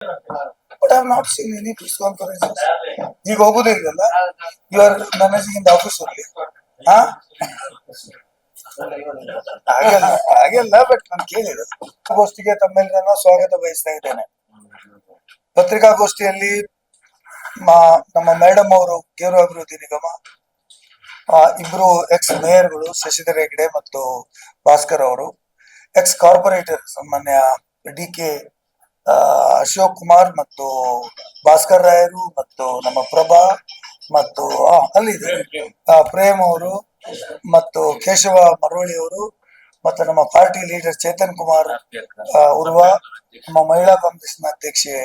But I have not seen any press conferences. ಈಗ ಹೋಗುದೇ ಇಲ್ಲಲ್ಲ, you are managing in the office only. ಹಾ, ಹಾಗೆಲ್ಲ ಹಾಗೆಲ್ಲ, ಬಟ್ ನಾನು ಕೇಳಿದೆ. ಗೋಷ್ಠಿಗೆ ತಮ್ಮೆಲ್ಲರನ್ನ ಸ್ವಾಗತ ಬಯಸ್ತಾ ಇದ್ದೇನೆ. ಪತ್ರಿಕಾಗೋಷ್ಠಿಯಲ್ಲಿ ನಮ್ಮ ಮೇಡಮ್ ಅವರು ಕೇರು ಅಭಿವೃದ್ಧಿ ನಿಗಮ, ಇಬ್ರು ಎಕ್ಸ್ ಮೇಯರ್ಗಳು ಶಶಿಧರ್ ಹೆಗ್ಡೆ ಮತ್ತು ಭಾಸ್ಕರ್ ಅವರು, ಎಕ್ಸ್ ಕಾರ್ಪೊರೇಟರ್ ಸಾಮಾನ್ಯ ಡಿ.ಕೆ. ಅಶೋಕ್ ಕುಮಾರ್ ಮತ್ತು ಭಾಸ್ಕರ್ ರಾಯರು ಮತ್ತು ನಮ್ಮ ಪ್ರಭಾ ಮತ್ತು ಅಲ್ಲಿದೆ ಪ್ರೇಮ್ ಅವರು ಮತ್ತು ಕೇಶವ ಮರವಳ್ಳಿ ಅವರು ಮತ್ತು ನಮ್ಮ ಪಾರ್ಟಿ ಲೀಡರ್ ಚೇತನ್ ಕುಮಾರ್ ಉರ್ವ, ನಮ್ಮ ಮಹಿಳಾ ಕಾಂಗ್ರೆಸ್ನ ಅಧ್ಯಕ್ಷೆ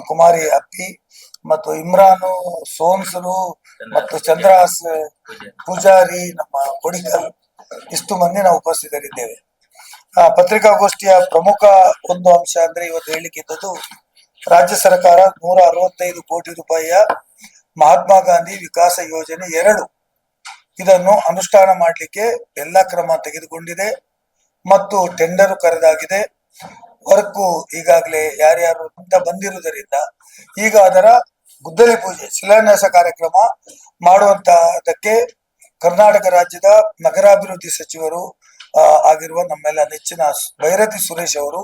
ಕುಮಾರಿ ಅಪ್ಪಿ ಮತ್ತು ಇಮ್ರಾನು ಸೋನ್ಸರು ಮತ್ತು ಚಂದ್ರಹಾಸ್ ಪೂಜಾರಿ, ನಮ್ಮ ಕೊಡಿಕಲ್, ಇಷ್ಟು ಮಂದಿ ನಾವು ಉಪಸ್ಥಿತರಿದ್ದೇವೆ. ಪತ್ರಿಕಾಗೋಷ್ಠಿಯ ಪ್ರಮುಖ ಒಂದು ಅಂಶ ಅಂದ್ರೆ ಇವತ್ತು ಹೇಳಿಕ್ಕಿದ್ದದ್ದು, ರಾಜ್ಯ ಸರ್ಕಾರ 165 ಕೋಟಿ ರೂಪಾಯಿಯ ಮಹಾತ್ಮ ಗಾಂಧಿ ವಿಕಾಸ ಯೋಜನೆ 2 ಇದನ್ನು ಅನುಷ್ಠಾನ ಮಾಡಲಿಕ್ಕೆ ಎಲ್ಲ ಕ್ರಮ ತೆಗೆದುಕೊಂಡಿದೆ ಮತ್ತು ಟೆಂಡರ್ ಕರೆದಾಗಿದೆ. ವರ್ಕು ಈಗಾಗಲೇ ಯಾರ್ಯಾರು ಅಂತ ಬಂದಿರುವುದರಿಂದ ಈಗ ಅದರ ಗುದ್ದಲಿ ಪೂಜೆ ಶಿಲಾನ್ಯಾಸ ಕಾರ್ಯಕ್ರಮ ಮಾಡುವಂತಹದಕ್ಕೆ ಕರ್ನಾಟಕ ರಾಜ್ಯದ ನಗರಾಭಿವೃದ್ಧಿ ಸಚಿವರು ಆಗಿರುವ ನಮ್ಮೆಲ್ಲ ನೆಚ್ಚಿನ ಭೈರತಿ ಸುರೇಶ್ ಅವರು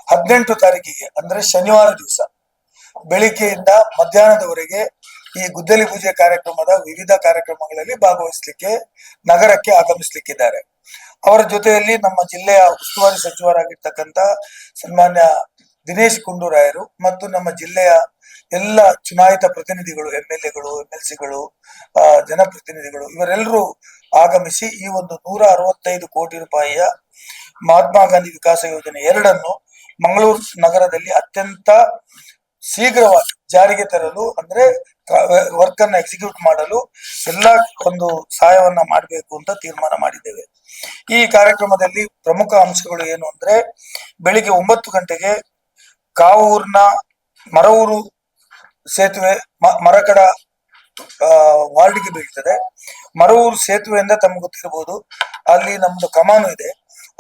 18 ತಾರೀಕಿಗೆ ಅಂದ್ರೆ ಶನಿವಾರ ದಿವಸ ಬೆಳಿಗ್ಗೆಯಿಂದ ಮಧ್ಯಾಹ್ನದವರೆಗೆ ಈ ಗುದ್ದಲಿ ಪೂಜೆ ಕಾರ್ಯಕ್ರಮದ ವಿವಿಧ ಕಾರ್ಯಕ್ರಮಗಳಲ್ಲಿ ಭಾಗವಹಿಸಲಿಕ್ಕೆ ನಗರಕ್ಕೆ ಆಗಮಿಸಲಿಕ್ಕಿದ್ದಾರೆ. ಅವರ ಜೊತೆಯಲ್ಲಿ ನಮ್ಮ ಜಿಲ್ಲೆಯ ಉಸ್ತುವಾರಿ ಸಚಿವರಾಗಿರ್ತಕ್ಕಂಥ ಸನ್ಮಾನ್ಯ ದಿನೇಶ್ ಗುಂಡೂರಾಯರು ಮತ್ತು ನಮ್ಮ ಜಿಲ್ಲೆಯ ಎಲ್ಲ ಚುನಾಯಿತ ಪ್ರತಿನಿಧಿಗಳು, MLA ಗಳು, MLC ಗಳು, ಜನಪ್ರತಿನಿಧಿಗಳು ಇವರೆಲ್ಲರೂ ಆಗಮಿಸಿ ಈ ಒಂದು 165 ಕೋಟಿ ರೂಪಾಯಿಯ ಮಹಾತ್ಮ ಗಾಂಧಿ ವಿಕಾಸ ಯೋಜನೆ 2 ಮಂಗಳೂರು ನಗರದಲ್ಲಿ ಅತ್ಯಂತ ಶೀಘ್ರವಾಗಿ ಜಾರಿಗೆ ತರಲು, ಅಂದ್ರೆ ವರ್ಕ್ ಅನ್ನ ಎಕ್ಸಿಕ್ಯೂಟ್ ಮಾಡಲು ಎಲ್ಲ ಒಂದು ಸಹಾಯವನ್ನ ಮಾಡಬೇಕು ಅಂತ ತೀರ್ಮಾನ ಮಾಡಿದ್ದೇವೆ. ಈ ಕಾರ್ಯಕ್ರಮದಲ್ಲಿ ಪ್ರಮುಖ ಅಂಶಗಳು ಏನು ಅಂದ್ರೆ, ಬೆಳಿಗ್ಗೆ 9 ಗಂಟೆಗೆ ಕಾವೂರ್ನ ಮರವೂರು ಸೇತುವೆ ಮರಕಡ ವಾರ್ಡ್ಗೆ ಬೀಳ್ತದೆ. ಮರವೂರು ಸೇತುವೆಯಿಂದ ತಮ್ಗೆ ಗೊತ್ತಿರಬಹುದು, ಅಲ್ಲಿ ನಮ್ದು ಕಮಾನು ಇದೆ.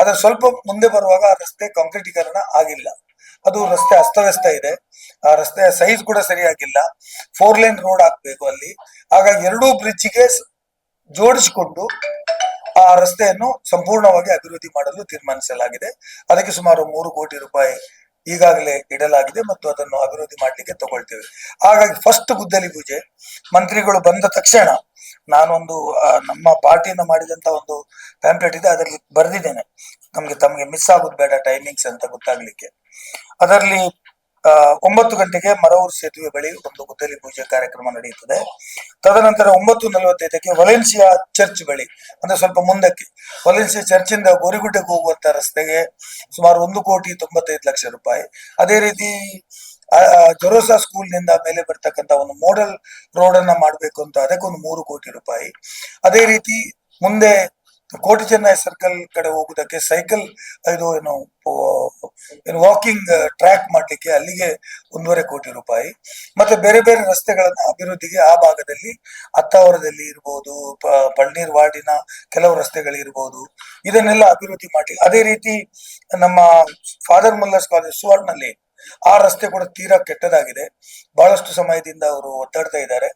ಅದರ ಸ್ವಲ್ಪ ಮುಂದೆ ಬರುವಾಗ ಆ ರಸ್ತೆ ಕಾಂಕ್ರೀಟೀಕರಣ ಆಗಿಲ್ಲ, ಅದು ರಸ್ತೆ ಅಸ್ತವ್ಯಸ್ತ ಇದೆ. ಆ ರಸ್ತೆಯ ಸೈಜ್ ಕೂಡ ಸರಿಯಾಗಿಲ್ಲ. 4 ಲೇನ್ ರೋಡ್ ಹಾಕ್ಬೇಕು ಅಲ್ಲಿ. ಹಾಗಾಗಿ 2 ಬ್ರಿಡ್ಜ್ಗೆ ಜೋಡಿಸಿಕೊಂಡು ಆ ರಸ್ತೆಯನ್ನು ಸಂಪೂರ್ಣವಾಗಿ ಅಭಿವೃದ್ಧಿ ಮಾಡಲು ತೀರ್ಮಾನಿಸಲಾಗಿದೆ. ಅದಕ್ಕೆ ಸುಮಾರು 3 ಕೋಟಿ ರೂಪಾಯಿ ಈಗಾಗಲೇ ಇಡಲಾಗಿದೆ ಮತ್ತು ಅದನ್ನು ಅಭಿವೃದ್ಧಿ ಮಾಡ್ಲಿಕ್ಕೆ ತಗೊಳ್ತೇವೆ. ಹಾಗಾಗಿ ಫಸ್ಟ್ ಗುದ್ದಲಿ ಪೂಜೆ ಮಂತ್ರಿಗಳು ಬಂದ ತಕ್ಷಣ ನಾನೊಂದು ನಮ್ಮ ಪಾರ್ಟಿಯಿಂದ ಮಾಡಿದಂತ ಒಂದು ಪ್ಯಾಂಪ್ಲೆಟ್ ಇದೆ, ಅದರಲ್ಲಿ ಬರೆದಿದ್ದೇನೆ, ತಮಗೆ ಮಿಸ್ ಆಗೋದು ಬೇಡ ಟೈಮಿಂಗ್ಸ್ ಅಂತ ಗೊತ್ತಾಗ್ಲಿಕ್ಕೆ. ಅದರಲ್ಲಿ 9 ಗಂಟೆಗೆ ಮರವೂರು ಸೇತುವೆ ಬಳಿ ಒಂದು ಗುದ್ದಲಿ ಪೂಜೆ ಕಾರ್ಯಕ್ರಮ ನಡೆಯುತ್ತದೆ. ತದನಂತರ 9:45ಕ್ಕೆ ವಲೆನ್ಸಿಯಾ ಚರ್ಚ್ ಬಳಿ, ಅಂದ್ರೆ ಸ್ವಲ್ಪ ಮುಂದಕ್ಕೆ, ವಲೆನ್ಸಿಯಾ ಚರ್ಚ್ ಇಂದ ಗೋರಿಗುಡ್ಡೆಗೆ ಹೋಗುವಂತ ರಸ್ತೆಗೆ ಸುಮಾರು 1,95,00,000 ರೂಪಾಯಿ. ಅದೇ ರೀತಿ ಜೊರೋಸಾ ಸ್ಕೂಲ್ ನಿಂದ ಮೇಲೆ ಬರ್ತಕ್ಕಂಥ ಒಂದು ಮೋಡಲ್ ರೋಡ್ ಅನ್ನ ಮಾಡ್ಬೇಕು ಅಂತ ಅದಕ್ಕೊಂದು 3 ಕೋಟಿ ರೂಪಾಯಿ. ಅದೇ ರೀತಿ ಮುಂದೆ ಕೋಟಿ ಚೆನ್ನೈ ಸರ್ಕಲ್ ಕಡೆ ಹೋಗುದಕ್ಕೆ ಸೈಕಲ್ ಏನು ವಾಕಿಂಗ್ ಟ್ರ್ಯಾಕ್ ಮಾಡ್ಲಿಕ್ಕೆ ಅಲ್ಲಿಗೆ 1.5 ಕೋಟಿ ರೂಪಾಯಿ. ಮತ್ತೆ ಬೇರೆ ಬೇರೆ ರಸ್ತೆಗಳನ್ನ ಅಭಿವೃದ್ಧಿಗೆ ಆ ಭಾಗದಲ್ಲಿ ಅತ್ತಾವರದಲ್ಲಿ ಇರ್ಬೋದು, ಪಳ್ನೀರ್ ವಾರ್ಡಿನ ಕೆಲವು ರಸ್ತೆಗಳಿರ್ಬೋದು, ಇದನ್ನೆಲ್ಲ ಅಭಿವೃದ್ಧಿ ಮಾಡಿ. ಅದೇ ರೀತಿ ನಮ್ಮ ಫಾದರ್ ಮುಲ್ಲರ್ಸ್ ಕಾಲೇಜ್ ಸುವರ್ಣಲ್ಲಿ ಆ ರಸ್ತೆ ಕೂಡ ತೀರಾ ಕೆಟ್ಟದಾಗಿದೆ, ಬಹಳಷ್ಟು ಸಮಯದಿಂದ ಅವರು ಒತ್ತಾಡ್ತಾ ಇದ್ದಾರೆ.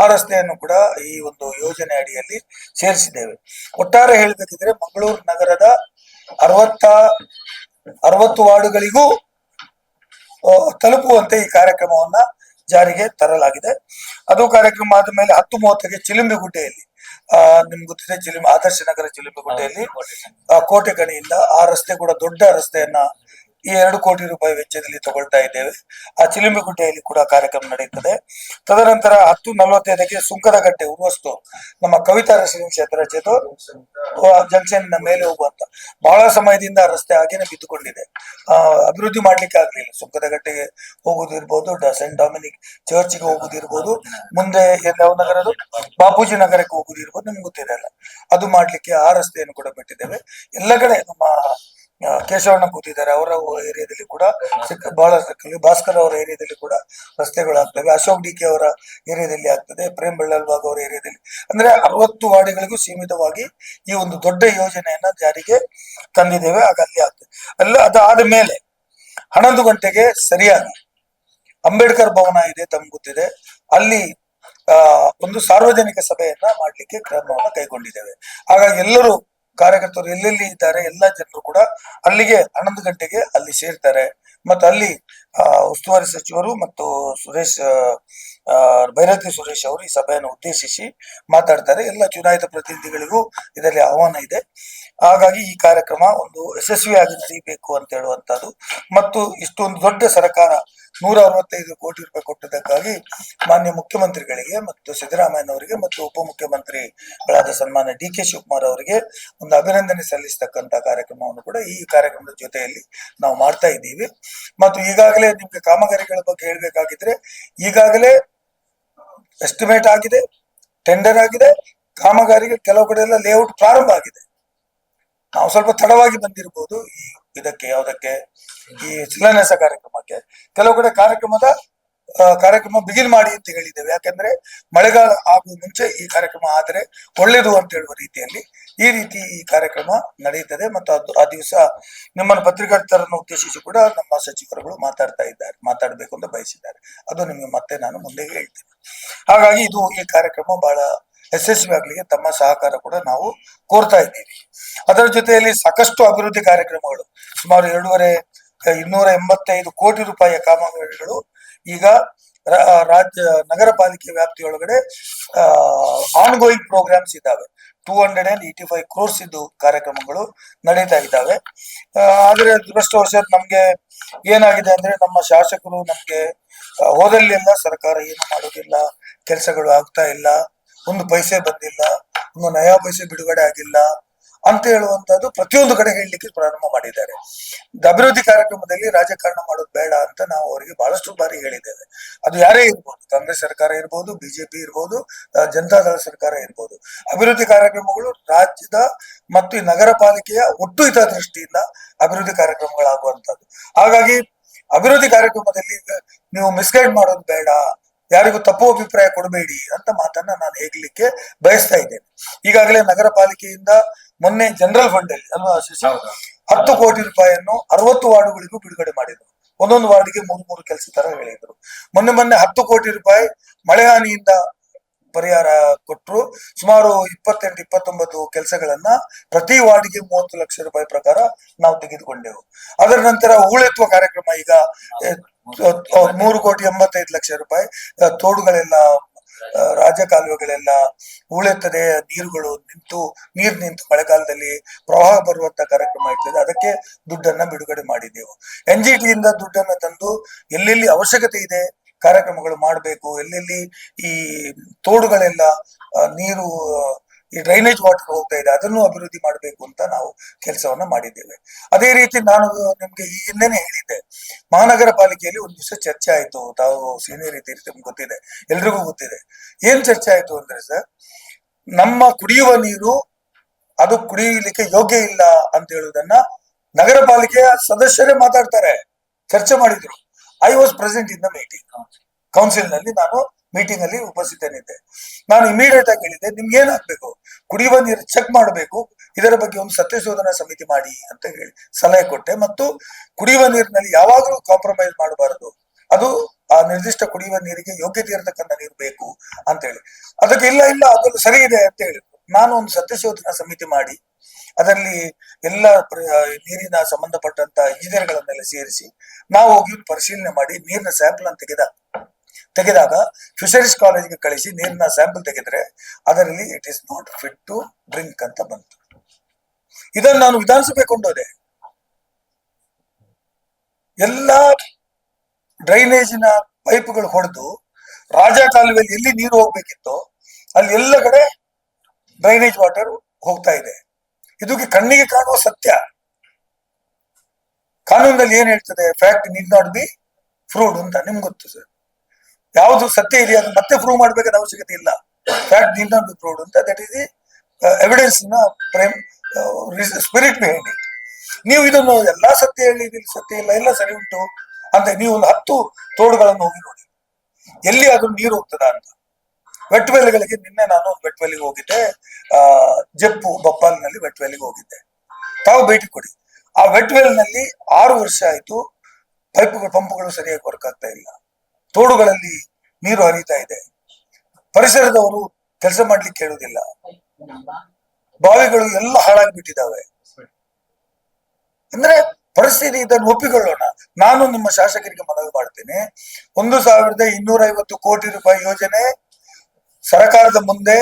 ಆ ರಸ್ತೆಯನ್ನು ಕೂಡ ಈ ಒಂದು ಯೋಜನೆ ಅಡಿಯಲ್ಲಿ ಸೇರಿಸಿದ್ದೇವೆ. ಒಟ್ಟಾರೆ ಹೇಳ್ಬೇಕಿದ್ರೆ ಮಂಗಳೂರು ನಗರದ 60 ವಾರ್ಡುಗಳಿಗೂ ತಲುಪುವಂತೆ ಈ ಕಾರ್ಯಕ್ರಮವನ್ನ ಜಾರಿಗೆ ತರಲಾಗಿದೆ. ಅದು ಕಾರ್ಯಕ್ರಮ ಆದ ಮೇಲೆ 10:30ಕ್ಕೆ ಚಿಲಿಂಬಿಗುಡ್ಡೆಯಲ್ಲಿ, ನಿಮ್ಗೆ ಗೊತ್ತಿದೆ ಆದರ್ಶ ನಗರ ಚಿಲಿಂಬಿಗುಡ್ಡೆಯಲ್ಲಿ ಕೋಟೆ ಕಣಿಯಿಂದ ಆ ರಸ್ತೆ ಕೂಡ ದೊಡ್ಡ ರಸ್ತೆಯನ್ನ ಈ 2 ಕೋಟಿ ರೂಪಾಯಿ ವೆಚ್ಚದಲ್ಲಿ ತಗೊಳ್ತಾ ಇದ್ದೇವೆ. ಆ ಚಿಲಿಂಬಿಗುಡ್ಡೆಯಲ್ಲಿ ಕೂಡ ಕಾರ್ಯಕ್ರಮ ನಡೆಯುತ್ತದೆ. ತದನಂತರ 10:45ಕ್ಕೆ ಸುಂಕದಕಟ್ಟೆ ಉರ್ವಸ್ತು ನಮ್ಮ ಕವಿತಾ ರೆಸಿಡೆನ್ಸಿ ಜಂಕ್ಷನ್ ಮೇಲೆ ಹೋಗುವಂತ ಬಹಳ ಸಮಯದಿಂದ ರಸ್ತೆ ಹಾಗೇನೆ ಬಿದ್ದುಕೊಂಡಿದೆ, ಅಭಿವೃದ್ಧಿ ಮಾಡ್ಲಿಕ್ಕೆ ಆಗ್ಲಿಲ್ಲ. ಸುಂಕದಕಟ್ಟೆಗೆ ಹೋಗುದಿರ್ಬೋದು, ಸೆಂಟ್ ಡೊಮಿನಿಕ್ ಚರ್ಚ್ಗೆ ಹೋಗುದಿರ್ಬೋದು, ಮುಂದೆ ಯಾವ ನಗರದು ಬಾಪೂಜಿ ನಗರಕ್ಕೆ ಹೋಗುದಿರ್ಬೋದು, ನಿಮ್ಗೆ ಗೊತ್ತಿದೆ ಅಲ್ಲ, ಅದು ಮಾಡ್ಲಿಕ್ಕೆ ಆ ರಸ್ತೆಯನ್ನು ಕೂಡ ಬಿಟ್ಟಿದ್ದೇವೆ. ಎಲ್ಲ ಕಡೆ ನಮ್ಮ ಕೇಶವಣ್ಣ ಕೂತಿದ್ದಾರೆ, ಅವರ ಏರಿಯಾದಲ್ಲಿ ಕೂಡ ಬಹಳ ಭಾಸ್ಕರ್ ಅವರ ಏರಿಯಾದಲ್ಲಿ ಕೂಡ ರಸ್ತೆಗಳು ಆಗ್ತವೆ, ಅಶೋಕ್ ಡಿ.ಕೆ. ಅವರ ಏರಿಯಾದಲ್ಲಿ ಆಗ್ತದೆ, ಪ್ರೇಮ್ ಬೆಳ್ಳಲ್ಬಾಗ್ ಅವರ ಏರಿಯಾದಲ್ಲಿ, ಅಂದ್ರೆ 60 ವಾರ್ಡ್ಗಳಿಗೂ ಸೀಮಿತವಾಗಿ ಈ ಒಂದು ದೊಡ್ಡ ಯೋಜನೆಯನ್ನ ಜಾರಿಗೆ ತಂದಿದ್ದೇವೆ. ಆಗ ಅಲ್ಲಿ ಆಗ್ತದೆ. ಅದಾದ ಮೇಲೆ 11 ಗಂಟೆಗೆ ಸರಿಯಾಗಿ ಅಂಬೇಡ್ಕರ್ ಭವನ ಇದೆ, ತಮ್ಗೆ ಗೊತ್ತಿದೆ. ಅಲ್ಲಿ ಒಂದು ಸಾರ್ವಜನಿಕ ಸಭೆಯನ್ನ ಮಾಡ್ಲಿಕ್ಕೆ ಕ್ರಮವನ್ನು ಕೈಗೊಂಡಿದ್ದೇವೆ. ಹಾಗಾಗಿ ಎಲ್ಲರೂ ಕಾರ್ಯಕರ್ತರು ಎಲ್ಲೆಲ್ಲಿ ಇದ್ದಾರೆ ಎಲ್ಲ ಜನರು ಕೂಡ ಅಲ್ಲಿಗೆ 11 ಗಂಟೆಗೆ ಅಲ್ಲಿ ಸೇರ್ತಾರೆ. ಮತ್ತು ಅಲ್ಲಿ ಉಸ್ತುವಾರಿ ಸಚಿವರು ಮತ್ತು ಸುರೇಶ್ ಭೈರತಿ ಸುರೇಶ್ ಅವರು ಈ ಸಭೆಯನ್ನು ಉದ್ದೇಶಿಸಿ ಮಾತಾಡ್ತಾರೆ. ಎಲ್ಲ ಚುನಾಯಿತ ಪ್ರತಿನಿಧಿಗಳಿಗೂ ಇದರಲ್ಲಿ ಆಹ್ವಾನ ಇದೆ. ಹಾಗಾಗಿ ಈ ಕಾರ್ಯಕ್ರಮ ಒಂದು ಯಶಸ್ವಿಯಾಗಿ ನಡೆಯಬೇಕು ಅಂತ ಹೇಳುವಂತದ್ದು. ಮತ್ತು ಇಷ್ಟೊಂದು ದೊಡ್ಡ ಸರ್ಕಾರ 165 ಕೋಟಿ ರೂಪಾಯಿ ಕೊಟ್ಟದಕ್ಕಾಗಿ ಮಾನ್ಯ ಮುಖ್ಯಮಂತ್ರಿಗಳಿಗೆ ಮತ್ತು ಸಿದ್ದರಾಮಯ್ಯನವರಿಗೆ ಮತ್ತು ಉಪಮುಖ್ಯಮಂತ್ರಿಗಳಾದ ಸನ್ಮಾನ್ಯ ಡಿ ಕೆ ಶಿವಕುಮಾರ್ ಅವರಿಗೆ ಒಂದು ಅಭಿನಂದನೆ ಸಲ್ಲಿಸ್ತಕ್ಕಂತ ಕಾರ್ಯಕ್ರಮವನ್ನು ಕೂಡ ಈ ಕಾರ್ಯಕ್ರಮದ ಜೊತೆಯಲ್ಲಿ ನಾವು ಮಾಡ್ತಾ ಇದ್ದೀವಿ. ಮತ್ತು ಈಗಾಗಲೇ ನಿಮ್ಗೆ ಕಾಮಗಾರಿಗಳ ಬಗ್ಗೆ ಹೇಳ್ಬೇಕಾಗಿದ್ರೆ ಈಗಾಗಲೇ ಎಸ್ಟಿಮೇಟ್ ಆಗಿದೆ, ಟೆಂಡರ್ ಆಗಿದೆ, ಕಾಮಗಾರಿಗೆ ಕೆಲವು ಕಡೆ ಎಲ್ಲ ಲೇಔಟ್ ಪ್ರಾರಂಭ ಆಗಿದೆ. ನಾವು ಸ್ವಲ್ಪ ತಡವಾಗಿ ಬಂದಿರಬಹುದು ಈ ಇದಕ್ಕೆ ಯಾವುದಕ್ಕೆ ಈ ಶಿಲಾನ್ಯಾಸ ಕಾರ್ಯಕ್ರಮಕ್ಕೆ. ಕೆಲವು ಕಡೆ ಕಾರ್ಯಕ್ರಮ ಬಿಗಿನ್ ಮಾಡಿ ಅಂತ ಹೇಳಿದ್ದೇವೆ. ಯಾಕಂದ್ರೆ ಮಳೆಗಾಲ ಆಗುವ ಮುಂಚೆ ಈ ಕಾರ್ಯಕ್ರಮ ಆದರೆ ಒಳ್ಳೇದು ಅಂತ ಹೇಳುವ ರೀತಿಯಲ್ಲಿ ಈ ಕಾರ್ಯಕ್ರಮ ನಡೆಯುತ್ತದೆ. ಮತ್ತು ಆ ದಿವಸ ನಿಮ್ಮನ್ನು ಪತ್ರಿಕಾರ್ತರನ್ನು ಉದ್ದೇಶಿಸಿ ಕೂಡ ನಮ್ಮ ಸಚಿವರುಗಳು ಮಾತಾಡಬೇಕು ಅಂತ ಬಯಸಿದ್ದಾರೆ. ಅದು ನಿಮಗೆ ಮತ್ತೆ ನಾನು ಮುಂದೆ ಹೇಳ್ತೇನೆ. ಹಾಗಾಗಿ ಈ ಕಾರ್ಯಕ್ರಮ ಬಹಳ ಯಶಸ್ವಿ ಆಗ್ಲಿಕ್ಕೆ ತಮ್ಮ ಸಹಕಾರ ಕೂಡ ನಾವು ಕೋರ್ತಾ ಇದ್ದೀವಿ. ಅದರ ಜೊತೆಯಲ್ಲಿ ಸಾಕಷ್ಟು ಅಭಿವೃದ್ಧಿ ಕಾರ್ಯಕ್ರಮಗಳು, ಸುಮಾರು 285 ಕೋಟಿ ರೂಪಾಯಿಯ ಕಾಮಗಾರಿಗಳು ಈಗ ರಾಜ್ಯ ನಗರ ಪಾಲಿಕೆ ವ್ಯಾಪ್ತಿಯೊಳಗಡೆ ಆನ್ ಗೋಯಿಂಗ್ ಪ್ರೋಗ್ರಾಮ್ಸ್ ಇದ್ದಾವೆ. 285 ಕ್ರೋರ್ಸ್ ಇದ್ದು ಕಾರ್ಯಕ್ರಮಗಳು ನಡೀತಾ ಇದ್ದಾವೆ. ಆದ್ರೆ ದುರದೃಷ್ಟವಶಾತ್ ನಮ್ಗೆ ಏನಾಗಿದೆ ಅಂದ್ರೆ ನಮ್ಮ ಶಾಸಕರು ನಮ್ಗೆ ಹೋದಲ್ಲಿ ಎಲ್ಲ ಸರ್ಕಾರ ಏನು ಮಾಡೋದಿಲ್ಲ, ಕೆಲಸಗಳು ಆಗ್ತಾ ಇಲ್ಲ, ಒಂದು ಪೈಸೆ ಬಂದಿಲ್ಲ, ಒಂದು ನಯಾ ಪೈಸೆ ಬಿಡುಗಡೆ ಆಗಿಲ್ಲ ಅಂತ ಹೇಳುವಂತದ್ದು ಪ್ರತಿಯೊಂದು ಕಡೆ ಹೇಳಲಿಕ್ಕೆ ಪ್ರಾರಂಭ ಮಾಡಿದ್ದಾರೆ. ಅಭಿವೃದ್ಧಿ ಕಾರ್ಯಕ್ರಮದಲ್ಲಿ ರಾಜಕಾರಣ ಮಾಡೋದು ಬೇಡ ಅಂತ ನಾವು ಅವರಿಗೆ ಬಹಳಷ್ಟು ಬಾರಿ ಹೇಳಿದ್ದೇವೆ. ಅದು ಯಾರೇ ಇರ್ಬೋದು, ಕಾಂಗ್ರೆಸ್ ಸರ್ಕಾರ ಇರ್ಬೋದು, ಬಿಜೆಪಿ ಇರ್ಬೋದು, ಜನತಾದಳ ಸರ್ಕಾರ ಇರ್ಬೋದು, ಅಭಿವೃದ್ಧಿ ಕಾರ್ಯಕ್ರಮಗಳು ರಾಜ್ಯದ ಮತ್ತು ಈ ನಗರ ಪಾಲಿಕೆಯ ಒಟ್ಟು ಹಿತದೃಷ್ಟಿಯಿಂದ ಅಭಿವೃದ್ಧಿ ಕಾರ್ಯಕ್ರಮಗಳಾಗುವಂತದ್ದು. ಹಾಗಾಗಿ ಅಭಿವೃದ್ಧಿ ಕಾರ್ಯಕ್ರಮದಲ್ಲಿ ನೀವು ಮಿಸ್ಗೈಡ್ ಮಾಡೋದು ಬೇಡ, ಯಾರಿಗೂ ತಪ್ಪು ಅಭಿಪ್ರಾಯ ಕೊಡಬೇಡಿ ಅಂತ ಮಾತನ್ನ ನಾನು ಹೇಳಲಿಕ್ಕೆ ಬಯಸ್ತಾ ಇದ್ದೇನೆ. ಈಗಾಗಲೇ ನಗರ ಪಾಲಿಕೆಯಿಂದ ಮೊನ್ನೆ ಜನರಲ್ ಫಂಡ್ ಅಲ್ಲಿ ಅಲ್ವಾ 10 ಕೋಟಿ ರೂಪಾಯಿಯನ್ನು 60 ವಾರ್ಡ್ಗಳಿಗೂ ಬಿಡುಗಡೆ ಮಾಡಿದ್ರು. ಒಂದೊಂದು ವಾರ್ಡ್ಗೆ 3 ಕೆಲಸ ತರ ಹೇಳಿದ್ರು. ಮೊನ್ನೆ 10 ಕೋಟಿ ರೂಪಾಯಿ ಮಳೆ ಹಾನಿಯಿಂದ ಪರಿಹಾರ ಕೊಟ್ಟರು. ಸುಮಾರು 28-29 ಕೆಲಸಗಳನ್ನ ಪ್ರತಿ ವಾರ್ಡ್ಗೆ 30 ಲಕ್ಷ ರೂಪಾಯಿ ಪ್ರಕಾರ ನಾವು ತೆಗೆದುಕೊಂಡೆವು. ಅದರ ನಂತರ ಹೂಳೆತ್ತುವ ಕಾರ್ಯಕ್ರಮ ಈಗ 3,85,00,000 ರೂಪಾಯಿ. ತೋಡುಗಳೆಲ್ಲ, ರಾಜಕಾಲುವೆಗಳೆಲ್ಲ ಹೂಳೆತ್ತದೆ, ನೀರು ನಿಂತು ಮಳೆಗಾಲದಲ್ಲಿ ಪ್ರವಾಹ ಬರುವಂತ ಕಾರ್ಯಕ್ರಮ ಇರ್ತದೆ. ಅದಕ್ಕೆ ದುಡ್ಡನ್ನ ಬಿಡುಗಡೆ ಮಾಡಿದ್ದೆವು. NGT ಇಂದ ದುಡ್ಡನ್ನ ತಂದು ಎಲ್ಲೆಲ್ಲಿ ಅವಶ್ಯಕತೆ ಇದೆ ಕಾರ್ಯಕ್ರಮಗಳು ಮಾಡಬೇಕು, ಎಲ್ಲೆಲ್ಲಿ ಈ ತೋಡುಗಳೆಲ್ಲ ನೀರು ಈ ಡ್ರೈನೇಜ್ ವಾಟರ್ ಹೋಗ್ತಾ ಇದೆ ಅದನ್ನು ಅಭಿವೃದ್ಧಿ ಮಾಡಬೇಕು ಅಂತ ನಾವು ಕೆಲಸವನ್ನ ಮಾಡಿದ್ದೇವೆ. ಅದೇ ರೀತಿ ನಾನು ನಿಮ್ಗೆ ಈ ಹಿಂದೆನೆ ಹೇಳಿದ್ದೆ, ಮಹಾನಗರ ಪಾಲಿಕೆಯಲ್ಲಿ ಒಂದು ದಿವಸ ಚರ್ಚೆ ಆಯ್ತು. ತಾವು ಸೀನಿಯರ್ ಇದ್ದೀರಿ, ನಿಮ್ಗೆ ಗೊತ್ತಿದೆ, ಎಲ್ರಿಗೂ ಗೊತ್ತಿದೆ. ಏನ್ ಚರ್ಚೆ ಆಯ್ತು ಅಂದ್ರೆ ಸರ್, ನಮ್ಮ ಕುಡಿಯುವ ನೀರು ಅದು ಕುಡಿಯಲಿಕ್ಕೆ ಯೋಗ್ಯ ಇಲ್ಲ ಅಂತ ಹೇಳುವುದನ್ನ ನಗರ ಪಾಲಿಕೆಯ ಸದಸ್ಯರೇ ಮಾತಾಡ್ತಾರೆ, ಚರ್ಚೆ ಮಾಡಿದ್ರು. I was present in the meeting, council ನಲ್ಲಿ ನಾನು ಮೀಟಿಂಗ್ ಅಲ್ಲಿ ಉಪಸ್ಥಿತನಿದ್ದೆ. ನಾನು ಇಮಿಡಿಯೇಟ್ ಆಗಿ ಹೇಳಿದ್ದೆ, ನಿಮ್ಗೆ ಏನಾಗ್ಬೇಕು, ಕುಡಿಯುವ ನೀರು ಚೆಕ್ ಮಾಡಬೇಕು, ಇದರ ಬಗ್ಗೆ ಒಂದು ಸತ್ಯಶೋಧನಾ ಸಮಿತಿ ಮಾಡಿ ಅಂತ ಹೇಳಿ ಸಲಹೆ ಕೊಟ್ಟೆ. ಮತ್ತು ಕುಡಿಯುವ ನೀರಿನಲ್ಲಿ ಯಾವಾಗಲೂ ಕಾಂಪ್ರಮೈಸ್ ಮಾಡಬಾರದು, ಅದು ಆ ನಿರ್ದಿಷ್ಟ ಕುಡಿಯುವ ನೀರಿಗೆ ಯೋಗ್ಯತೆ ಇರತಕ್ಕಂಥ ನೀರು ಬೇಕು ಅಂತ ಹೇಳಿ. ಅದಕ್ಕೆ ಇಲ್ಲ ಅದೆಲ್ಲ ಸರಿ ಇದೆ ಅಂತ ಹೇಳಿದ್ರು. ನಾನು ಒಂದು ಸತ್ಯಶೋಧನಾ ಸಮಿತಿ ಮಾಡಿ ಅದರಲ್ಲಿ ಎಲ್ಲ ನೀರಿನ ಸಂಬಂಧಪಟ್ಟಂತ ಇಂಜಿನಿಯರ್ಗಳನ್ನೆಲ್ಲ ಸೇರಿಸಿ ನಾವು ಹೋಗಿ ಪರಿಶೀಲನೆ ಮಾಡಿ ನೀರಿನ ಸ್ಯಾಂಪಲ್ ಅನ್ನು ತೆಗೆದಾಗ ಫಿಶರೀಸ್ ಕಾಲೇಜ್ಗೆ ಕಳಿಸಿ ನೀರಿನ ಸ್ಯಾಂಪಲ್ ತೆಗೆದ್ರೆ ಅದರಲ್ಲಿ it is not fit to drink ಅಂತ ಬಂತು. ಇದನ್ನು ನಾನು ವಿಧಾನಸಭೆ ಕೊಂಡೋದೆ. ಎಲ್ಲ ಡ್ರೈನೇಜಿನ ಪೈಪ್ಗಳು ಹೊಡೆದು ರಾಜ ಕಾಲುವೆಯಲ್ಲಿ ಎಲ್ಲಿ ನೀರು ಹೋಗ್ಬೇಕಿತ್ತೋ ಅಲ್ಲಿ ಎಲ್ಲ ಕಡೆ ಡ್ರೈನೇಜ್ ವಾಟರ್ ಹೋಗ್ತಾ ಇದೆ. ಇದಕ್ಕೆ ಕಣ್ಣಿಗೆ ಕಾಣುವ ಸತ್ಯ. ಕಾನೂನಲ್ಲಿ ಏನ್ ಹೇಳ್ತದೆ, fact need not be proved ಅಂತ ನಿಮ್ಗೆ ಗೊತ್ತು ಸರ್. ಯಾವುದು ಸತ್ಯ ಇದೆ ಅದು ಮತ್ತೆ ಪ್ರೂವ್ ಮಾಡ್ಬೇಕಾದ ಅವಶ್ಯಕತೆ ಇಲ್ಲ. Fact need not be proved ಅಂತ, that is the evidence spirit behind it. ನೀವು ಇದನ್ನು ಎಲ್ಲಾ ಸತ್ಯ ಹೇಳಿ ಸತ್ಯ ಇಲ್ಲ, ಎಲ್ಲ ಸರಿ ಉಂಟು ಅಂತ ನೀವು ಒಂದು 10 ತೋಡುಗಳನ್ನು ಹೋಗಿ ನೋಡಿ ಎಲ್ಲಿ ಅದು ನೀರು ಹೋಗ್ತದ ಅಂತ. ವೆಟ್ ವೆಲ್ಗಳಿಗೆ ನಿನ್ನೆ ನಾನು ವೆಟ್ ವೆಲ್ಗೆ ಹೋಗಿದ್ದೆ, ಜಪ್ಪು ಬಪ್ಪಾಲ್ನಲ್ಲಿ ವೆಟ್ ವೆಲ್ಗೆ ಹೋಗಿದ್ದೆ. ತಾವು ಭೇಟಿ ಕೊಡಿ. ಆ ವೆಟ್ ವೆಲ್ ನಲ್ಲಿ 6 ವರ್ಷ ಆಯ್ತು, ಪಂಪ್ಗಳು ಸರಿಯಾಗಿ ವರ್ಕ್ ಆಗ್ತಾ ಇಲ್ಲ. ತೋಡುಗಳಲ್ಲಿ ನೀರು ಹರಿತಾ ಇದೆ. ಪರಿಸರದವರು ಕೆಲಸ ಮಾಡ್ಲಿಕ್ಕೆ ಹೇಳುವುದಿಲ್ಲ. ಬಾವಿಗಳು ಎಲ್ಲ ಹಾಳಾಗ್ಬಿಟ್ಟಿದ್ದಾವೆ. ಅಂದ್ರೆ ಪರಿಸ್ಥಿತಿ, ಇದನ್ನು ಒಪ್ಪಿಕೊಳ್ಳೋಣ. ನಾನು ನಿಮ್ಮ ಶಾಸಕರಿಗೆ ಮನವಿ ಮಾಡ್ತೇನೆ, 1,250 ಕೋಟಿ ರೂಪಾಯಿ ಯೋಜನೆ ಸರ್ಕಾರದ ಮುಂದೆ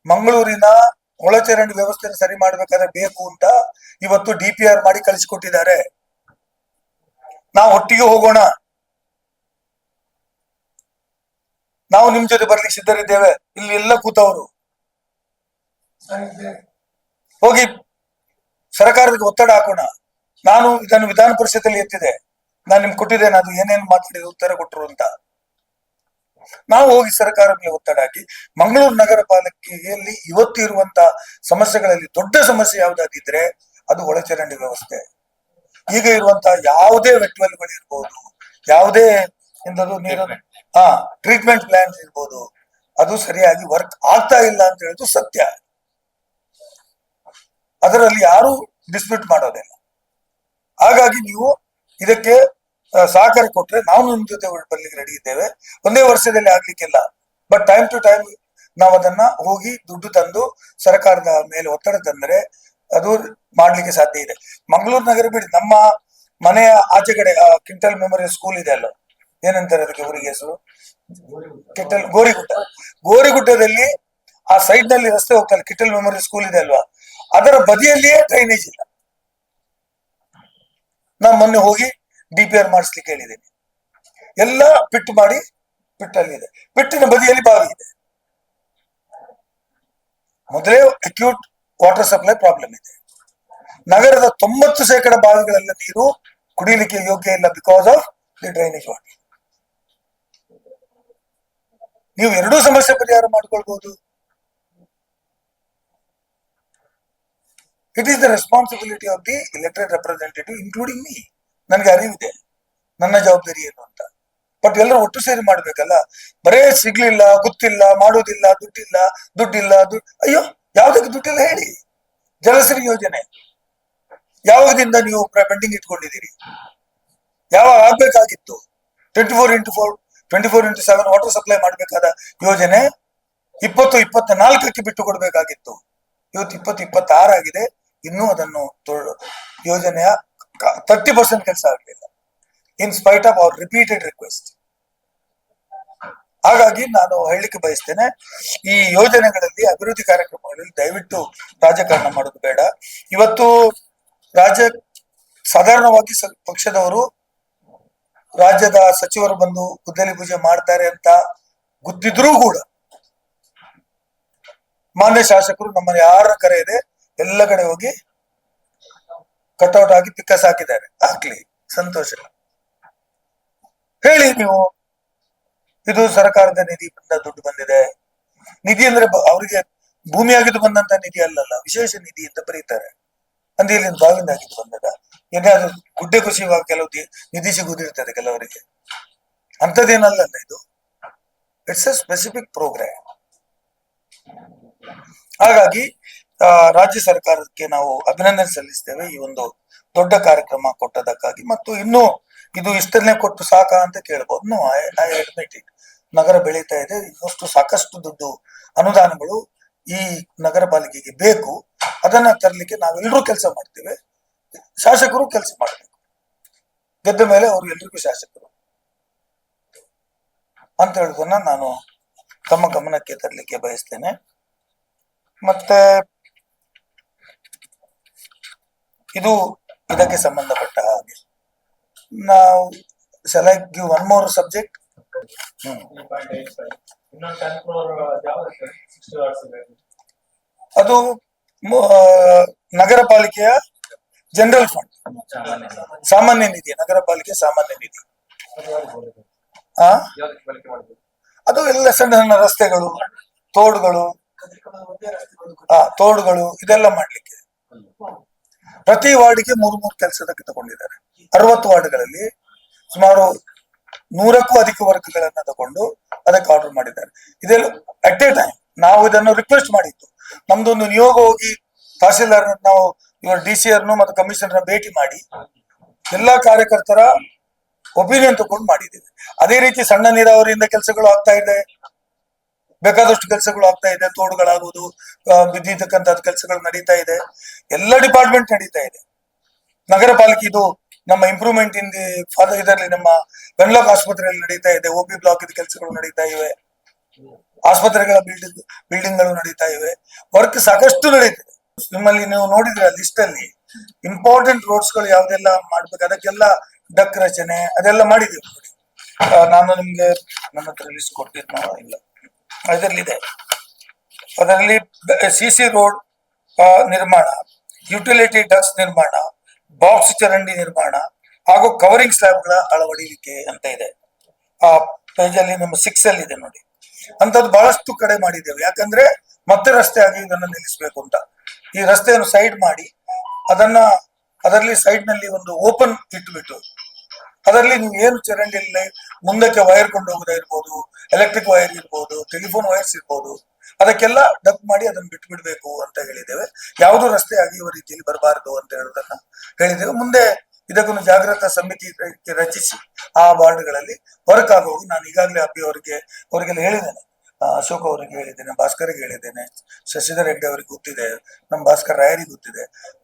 ಮಂಗಳೂರಿನ ಒಳಚರಂಡಿ ವ್ಯವಸ್ಥೆ ಸರಿ ಮಾಡ್ಬೇಕಾದ್ರೆ ಬೇಕು ಅಂತ ಇವತ್ತು DPR ಮಾಡಿ ಕಳಿಸಿಕೊಟ್ಟಿದ್ದಾರೆ. ನಾವು ಒಟ್ಟಿಗೆ ಹೋಗೋಣ, ನಾವು ನಿಮ್ ಜೊತೆ ಬರ್ಲಿಕ್ಕೆ ಸಿದ್ಧರಿದ್ದೇವೆ. ಇಲ್ಲಿ ಎಲ್ಲ ಕೂತವರು ಹೋಗಿ ಸರ್ಕಾರಕ್ಕೆ ಒತ್ತಡ ಹಾಕೋಣ. ನಾನು ಇದನ್ನು ವಿಧಾನ ಪರಿಷತ್ತಲ್ಲಿ ಎತ್ತಿದೆ, ನಾನು ನಿಮ್ಗೆ ಕೊಟ್ಟಿದ್ದೇನೆ, ಅದು ಏನೇನು ಮಾತಾಡಿದ ಉತ್ತರ ಕೊಟ್ಟರು ಅಂತ. ನಾವು ಹೋಗಿ ಸರ್ಕಾರ ಮೇಲೆ ಒತ್ತಡ ಹಾಕಿ, ಮಂಗಳೂರು ನಗರ ಪಾಲಿಕೆಯಲ್ಲಿ ಇವತ್ತು ಇರುವಂತ ಸಮಸ್ಯೆಗಳಲ್ಲಿ ದೊಡ್ಡ ಸಮಸ್ಯೆ ಯಾವ್ದಾದಿದ್ರೆ ಅದು ಒಳಚರಂಡಿ ವ್ಯವಸ್ಥೆ. ಈಗ ಇರುವಂತ ಯಾವುದೇ ವೆಟ್ವೆಲ್ಗಳು ಇರ್ಬೋದು, ಯಾವುದೇ ನೀರು ಟ್ರೀಟ್ಮೆಂಟ್ ಪ್ಲಾನ್ ಇರ್ಬೋದು, ಅದು ಸರಿಯಾಗಿ ವರ್ಕ್ ಆಗ್ತಾ ಇಲ್ಲ ಅಂತ ಹೇಳೋದು ಸತ್ಯ. ಅದರಲ್ಲಿ ಯಾರು ಡಿಸ್ಪ್ಯೂಟ್ ಮಾಡೋದಿಲ್ಲ. ಹಾಗಾಗಿ ನೀವು ಇದಕ್ಕೆ ಸಹಕಾರ ಕೊಟ್ರೆ ನಾವು ನಿಮ್ ಜೊತೆ ಬರ್ಲಿಕ್ಕೆ ರೆಡಿ ಇದ್ದೇವೆ. ಒಂದೇ ವರ್ಷದಲ್ಲಿ ಆಗ್ಲಿಕ್ಕಿಲ್ಲ, ಬಟ್ ಟೈಮ್ ಟು ಟೈಮ್ ನಾವು ಅದನ್ನ ಹೋಗಿ ದುಡ್ಡು ತಂದು ಸರ್ಕಾರದ ಮೇಲೆ ಒತ್ತಡ ತಂದ್ರೆ ಅದು ಮಾಡ್ಲಿಕ್ಕೆ ಸಾಧ್ಯ ಇದೆ. ಮಂಗಳೂರು ನಗರ ಬಿಡಿ, ನಮ್ಮ ಮನೆಯ ಆಚೆ ಕಡೆ ಕಿಂಟಲ್ ಮೆಮೋರಿಯಲ್ ಸ್ಕೂಲ್ ಇದೆ ಅಲ್ಲ, ಏನಂತಾರೆ ಅದಕ್ಕೆ ಊರಿಗೆ ಹೆಸರು, ಕಿಟಲ್ ಗೋರಿಗುಡ್ಡ. ಗೋರಿಗುಡ್ಡದಲ್ಲಿ ಆ ಸೈಡ್ ನಲ್ಲಿ ರಸ್ತೆ ಹೋಗ್ತಾರೆ, ಕಿಟಲ್ ಮೆಮೋರಿಯಲ್ ಸ್ಕೂಲ್ ಇದೆ ಅಲ್ವಾ, ಅದರ ಬದಿಯಲ್ಲಿಯೇ ಡ್ರೈನೇಜ್ ಇಲ್ಲ. ನಾನು ಮೊನ್ನೆ ಹೋಗಿ DPR ಮಾಡಿಸ್ಲಿಕ್ಕೆ ಹೇಳಿದ್ದೇನೆ. ಎಲ್ಲ ಪಿಟ್ ಮಾಡಿ, ಪಿಟ್ಟಲ್ಲಿ ಇದೆ, ಪಿಟ್ಟಿನ ಬದಿಯಲ್ಲಿ ಬಾವಿ ಇದೆ. ಮೊದಲೇ ಅಕ್ಯೂಟ್ ವಾಟರ್ ಸಪ್ಲೈ ಪ್ರಾಬ್ಲಮ್ ಇದೆ. ನಗರದ 90% ಬಾವಿಗಳೆಲ್ಲ ನೀರು ಕುಡಿಯಲಿಕ್ಕೆ ಯೋಗ್ಯ ಇಲ್ಲ, because of the drainage water. ನೀವು ಎರಡೂ ಸಮಸ್ಯೆ ಪರಿಹಾರ ಮಾಡ್ಕೊಳ್ಬಹುದು. It is the responsibility of the elected representative, including me. ನನಗೆ ಅರಿವಿದೆ ನನ್ನ ಜವಾಬ್ದಾರಿ ಏನು ಅಂತ, ಬಟ್ ಎಲ್ಲರೂ ಒಟ್ಟು ಸೇರಿ ಮಾಡ್ಬೇಕಲ್ಲ. ಬರೇ ಸಿಗ್ಲಿಲ್ಲ, ಗೊತ್ತಿಲ್ಲ, ಮಾಡೋದಿಲ್ಲ, ದುಡ್ಡಿಲ್ಲ. ಅಯ್ಯೋ, ಯಾವ್ದಕ್ಕೆ ದುಡ್ಡಿಲ್ಲ ಹೇಳಿ. ಜಲಸಿರಿ ಯೋಜನೆ ಯಾವಾಗದಿಂದ ನೀವು ಪೆಂಡಿಂಗ್ ಇಟ್ಕೊಂಡಿದ್ದೀರಿ? ಯಾವಾಗ ಆಗ್ಬೇಕಾಗಿತ್ತು? 24x7 ವಾಟರ್ ಸಪ್ಲೈ ಮಾಡಬೇಕಾದ ಯೋಜನೆ 2024ಕ್ಕೆ ಬಿಟ್ಟು ಕೊಡಬೇಕಾಗಿತ್ತು. ಇವತ್ತು 2026 ಆಗಿದೆ, ಇನ್ನೂ ಅದನ್ನು ಯೋಜನೆಯ 30% ಕೆಲಸ ಆಗಲಿಲ್ಲ, in spite of our repeated request. ಹಾಗಾಗಿ ನಾನು ಹೇಳಲಿಕ್ಕೆ ಬಯಸ್ತೇನೆ, ಈ ಯೋಜನೆಗಳಲ್ಲಿ, ಅಭಿವೃದ್ಧಿ ಕಾರ್ಯಕ್ರಮಗಳಲ್ಲಿ ದಯವಿಟ್ಟು ರಾಜಕಾರಣ ಮಾಡೋದು ಬೇಡ. ಇವತ್ತು ಸಾಧಾರಣವಾಗಿ ಪಕ್ಷದವರು ರಾಜ್ಯದ ಸಚಿವರು ಬಂದು ಗುದ್ದಲಿ ಪೂಜೆ ಮಾಡ್ತಾರೆ ಅಂತ ಗೊತ್ತಿದ್ರೂ ಕೂಡ ಮಾನ್ಯ ಶಾಸಕರು ನಮ್ಮನ್ನು ಯಾರ ಕರೆ ಇದೆ ಎಲ್ಲ ಕಡೆ ಹೋಗಿ ಕಟ್ಔಟ್ ಆಗಿ ಪಿಕ್ಕಸ್ ಹಾಕಿದ್ದಾರೆ. ಹಾಕ್ಲಿ, ಸಂತೋಷ. ಹೇಳಿ ನೀವು, ಇದು ಸರ್ಕಾರದ ನಿಧಿಯಿಂದ ದುಡ್ಡು ಬಂದಿದೆ. ನಿಧಿ ಅಂದ್ರೆ ಅವರಿಗೆ ಭೂಮಿ ಆಗಿದ್ದು ಬಂದಂತ ನಿಧಿ ಅಲ್ಲಲ್ಲ, ವಿಶೇಷ ನಿಧಿ ಅಂತ ಬರೀತಾರೆ. ಅಂದ್ರೆ ಇಲ್ಲಿ ಬಾವಿಂದ ಆಗಿದ್ದು ಬಂದದ, ಏನಾದ್ರು ಗುಡ್ಡೆ ಕೃಷಿ ಕೆಲವು ನಿಧಿ ಸಿಗುದಿರ್ತದೆ ಕೆಲವರಿಗೆ, ಅಂತದೇನಲ್ಲ ಇದು. It's a specific programme. ಹಾಗಾಗಿ ರಾಜ್ಯ ಸರ್ಕಾರಕ್ಕೆ ನಾವು ಅಭಿನಂದನೆ ಸಲ್ಲಿಸ್ತೇವೆ ಈ ಒಂದು ದೊಡ್ಡ ಕಾರ್ಯಕ್ರಮ ಕೊಟ್ಟದಕ್ಕಾಗಿ. ಮತ್ತು ಇನ್ನು ಇದು ಇಷ್ಟನ್ನೇ ಕೊಟ್ಟು ಸಾಕ ಅಂತ ಕೇಳ್ಬೋದು. No, I admit it. ನಗರ ಬೆಳೀತಾ ಇದೆ, ಇನ್ನಷ್ಟು ಸಾಕಷ್ಟು ದುಡ್ಡು ಅನುದಾನಗಳು ಈ ನಗರ ಪಾಲಿಕೆಗೆ ಬೇಕು. ಅದನ್ನ ತರಲಿಕ್ಕೆ ನಾವೆಲ್ಲರೂ ಕೆಲಸ ಮಾಡ್ತೇವೆ, ಶಾಸಕರು ಕೆಲಸ ಮಾಡಬೇಕು. ಗೆದ್ದ ಮೇಲೆ ಅವರು ಎಲ್ರಿಗೂ ಶಾಸಕರು ಅಂತ ಹೇಳುದನ್ನ ನಾನು ತಮ್ಮ ಗಮನಕ್ಕೆ ತರಲಿಕ್ಕೆ ಬಯಸ್ತೇನೆ. ಮತ್ತೆ ಇದು ಇದಕ್ಕೆ ಸಂಬಂಧಪಟ್ಟ ಹಾಗೆ ನಾವು select give one more subject. ಅದು ನಗರ ಪಾಲಿಕೆಯ ಜನರಲ್ ಫಂಡ್, ಸಾಮಾನ್ಯ ನಿಧಿ, ನಗರ ಪಾಲಿಕೆ ಸಾಮಾನ್ಯ ನಿಧಿ. ಅದು ಎಲ್ಲ ಸಣ್ಣ ಸಣ್ಣ ರಸ್ತೆಗಳು, ತೋಡುಗಳು ಇದೆಲ್ಲ ಮಾಡ್ಲಿಕ್ಕೆ ಪ್ರತಿ ವಾರ್ಡಿಗೆ 3 ಕೆಲಸದಕ್ಕೆ ತಗೊಂಡಿದ್ದಾರೆ. 60 ವಾರ್ಡ್ಗಳಲ್ಲಿ ಸುಮಾರು 100ಕ್ಕೂ ಅಧಿಕ ವರ್ಗಗಳನ್ನ ತಗೊಂಡು ಅದಕ್ಕೆ ಆರ್ಡರ್ ಮಾಡಿದ್ದಾರೆ. ಇದೆಲ್ಲ ಅಟ್ ಎ ಟೈಮ್ ನಾವು ಇದನ್ನು ರಿಕ್ವೆಸ್ಟ್ ಮಾಡಿದ್ದು. ನಮ್ದೊಂದು ನಿಯೋಗ ಹೋಗಿ ತಹಸೀಲ್ದಾರ್, ನಾವು ಇವರು DC ಮತ್ತು ಕಮಿಷನರ್ ಭೇಟಿ ಮಾಡಿ ಎಲ್ಲಾ ಕಾರ್ಯಕರ್ತರ ಒಪಿನಿಯನ್ ತಗೊಂಡು ಮಾಡಿದ್ದೀವಿ. ಅದೇ ರೀತಿ ಸಣ್ಣ ನೀರಾವರಿಯಿಂದ ಕೆಲಸಗಳು ಆಗ್ತಾ ಇದೆ, ಬೇಕಾದಷ್ಟು ಕೆಲಸಗಳು ಆಗ್ತಾ ಇದೆ, ತೋಡುಗಳಾಗುವುದು, ಬಿದ್ದಿರ್ತಕ್ಕಂಥದ್ದು ಕೆಲಸಗಳು ನಡೀತಾ ಇದೆ, ಎಲ್ಲ ಡಿಪಾರ್ಟ್ಮೆಂಟ್ ನಡೀತಾ ಇದೆ. ನಗರ ಪಾಲಿಕೆ ಇದು ನಮ್ಮ ಇಂಪ್ರೂವ್ಮೆಂಟ್ ಇನ್ ದಿ ಫಾದರ್ ಇದರಲ್ಲಿ ನಮ್ಮ ವೆನ್ಲಾಕ್ ಆಸ್ಪತ್ರೆಯಲ್ಲಿ ನಡೀತಾ ಇದೆ, OP ಬ್ಲಾಕ್ ಇದ ಕೆಲಸಗಳು ನಡೀತಾ ಇವೆ, ಆಸ್ಪತ್ರೆಗಳ ಬಿಲ್ಡಿಂಗ್ಗಳು ನಡೀತಾ ಇವೆ, ವರ್ಕ್ ಸಾಕಷ್ಟು ನಡೀತಿದೆ. ನಿಮ್ಮಲ್ಲಿ ನೀವು ನೋಡಿದ್ರೆ ಲಿಸ್ಟ್ ಅಲ್ಲಿ ಇಂಪಾರ್ಟೆಂಟ್ ರೋಡ್ಸ್ ಗಳು ಯಾವ್ದೆಲ್ಲ ಮಾಡ್ಬೇಕು ಅದಕ್ಕೆಲ್ಲ ಡಕ್ ರಚನೆ ಅದೆಲ್ಲ ಮಾಡಿದೀವಿ ನೋಡಿ. ನಾನು ನಿಮ್ಗೆ ನನ್ನ ಹತ್ರ ಲಿಸ್ಟ್ ಕೊಟ್ಟಿದ್ದ ಇಲ್ಲ, ಅದರಲ್ಲಿದೆ. ಅದರಲ್ಲಿ CC ರೋಡ್ ನಿರ್ಮಾಣ, ಯುಟಿಲಿಟಿ ಡಕ್ಸ್ ನಿರ್ಮಾಣ, ಬಾಕ್ಸ್ ಚರಂಡಿ ನಿರ್ಮಾಣ ಹಾಗೂ ಕವರಿಂಗ್ ಸ್ಲ್ಯಾಬ್ಗಳ ಅಳವಡಿಕೆ ಅಂತ ಇದೆ. ಆ ಪೇಜ್ ಅಲ್ಲಿ ನಮ್ಮ 6 ಅಲ್ಲಿ ಇದೆ ನೋಡಿ. ಅಂತದ್ದು ಬಹಳಷ್ಟು ಕಡೆ ಮಾಡಿದ್ದೇವೆ. ಯಾಕಂದ್ರೆ ಮತ್ತೆ ರಸ್ತೆ ಆಗಿ ಇದನ್ನ ನಿಲ್ಲಿಸಬೇಕು ಅಂತ ಈ ರಸ್ತೆಯನ್ನು ಸೈಡ್ ಮಾಡಿ ಅದರಲ್ಲಿ ಸೈಡ್ ನಲ್ಲಿ ಒಂದು ಓಪನ್ ಇಟ್ಬಿಟ್ಟು ಅದರಲ್ಲಿ ನೀವು ಏನು ಚರಂಡಿಯಲ್ಲಿ ಮುಂದಕ್ಕೆ ವೈರ್ ಕೊಂಡು ಹೋಗೋದಿರ್ಬೋದು, ಎಲೆಕ್ಟ್ರಿಕ್ ವೈರ್ ಇರ್ಬೋದು, ಟೆಲಿಫೋನ್ ವೈರ್ಸ್ ಇರ್ಬೋದು, ಅದಕ್ಕೆಲ್ಲ ಡಕ್ ಮಾಡಿ ಅದನ್ನು ಬಿಟ್ಬಿಡ್ಬೇಕು ಅಂತ ಹೇಳಿದ್ದೇವೆ. ಯಾವುದು ರಸ್ತೆ ಅಗೆಯುವ ರೀತಿಯಲ್ಲಿ ಬರಬಾರದು ಅಂತ ಹೇಳುದನ್ನ ಹೇಳಿದ್ದೇವೆ. ಮುಂದೆ ಇದಕ್ಕೊಂದು ಜಾಗೃತಾ ಸಮಿತಿ ರಚಿಸಿ ಆ ವಾರ್ಡ್ಗಳಲ್ಲಿ ವರ್ಕ್ ಆಗುವಾಗ ನಾನು ಈಗಾಗಲೇ ಅವರಿಗೆಲ್ಲ ಹೇಳಿದ್ದೇನೆ. ಅಶೋಕ್ ಅವರಿಗೆ ಹೇಳಿದ್ದೇನೆ, ಭಾಸ್ಕರ್ಗೆ ಹೇಳಿದ್ದೇನೆ, ಶಶಿಧರ್ ಹೆಗ್ಡೆ ಅವರಿಗೆ ಗೊತ್ತಿದೆ, ನಮ್ಮ ಭಾಸ್ಕರ್ ರಾಯರಿಗೆ ಗೊತ್ತಿದೆ.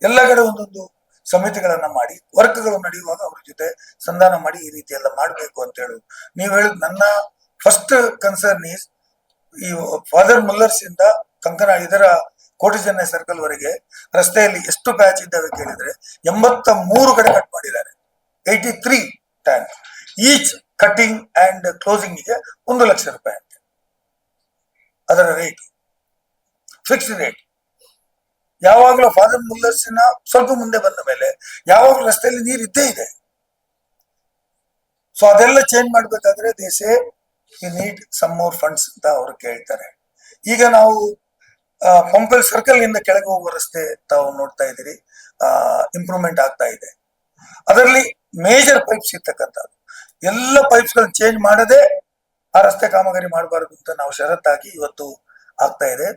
ಎಲ್ಲ ಕಡೆ ಒಂದೊಂದು ಸಮಿತಿಗಳನ್ನ ಮಾಡಿ ವರ್ಕ್ಗಳು ನಡೆಯುವಾಗ ಅವ್ರ ಜೊತೆ ಸಂಧಾನ ಮಾಡಿ ಈ ರೀತಿ ಎಲ್ಲ ಮಾಡ್ಬೇಕು ಅಂತ ಹೇಳುದು. ನೀವು ಹೇಳಿದ್ ನನ್ನ ಫಸ್ಟ್ ಕನ್ಸರ್ನ್ ಈಸ್ ಈ ಫಾದರ್ ಮುಲ್ಲರ್ಸ್ ಇಂದ ಕಂಕನ ಇದರ ಕೋಟಿ ಚೆನ್ನೈ ಸರ್ಕಲ್ ವರೆಗೆ ರಸ್ತೆಯಲ್ಲಿ ಎಷ್ಟು ಪ್ಯಾಚ್ ಇದ್ದಾವೆ ಕೇಳಿದ್ರೆ 83 ಕಡೆ ಕಟ್ ಮಾಡಿದ್ದಾರೆ. 83 tank each cutting and closing ಗೆ 1 ಲಕ್ಷ ರೂಪಾಯಿ ಅಂತೆ ಅದರ ರೇಟ್, ಫಿಕ್ಸ್ಡ್ ರೇಟ್. ಯಾವಾಗಲೂ ಫಾದರ್ ಮುಲ್ಲರ್ಸಿನ ಸ್ವಲ್ಪ ಮುಂದೆ ಬಂದ ಮೇಲೆ ಯಾವಾಗಲೂ ರಸ್ತೆಯಲ್ಲಿ ನೀರು ಇದ್ದೇ ಇದೆ. ಸೊ ಅದೆಲ್ಲ ಚೇಂಜ್ ಮಾಡ್ಬೇಕಾದ್ರೆ ದೇಸೆ you need some more funds ಅಂತ ಅವರು ಕೇಳ್ತಾರೆ. ಈಗ ನಾವು ಪಂಪಲ್ ಸರ್ಕಲ್ ಇಂದ ಕೆಳಗೆ ಹೋಗುವ ರಸ್ತೆ ತಾವು ನೋಡ್ತಾ ಇದ್ದೀರಿ, ಇಂಪ್ರೂವ್ಮೆಂಟ್ ಆಗ್ತಾ ಇದೆ. ಅದರಲ್ಲಿ ಮೇಜರ್ ಪೈಪ್ಸ್ ಇರ್ತಕ್ಕಂಥದ್ದು ಎಲ್ಲ ಪೈಪ್ಸ್ ಗಳನ್ನ ಚೇಂಜ್ ಮಾಡದೆ ಆ ರಸ್ತೆ ಕಾಮಗಾರಿ ಮಾಡಬಾರದು ಅಂತ ನಾವು ಷರತ್ತಾಗಿ ಇವತ್ತು ಆಗ್ತಾ ಇದೆ.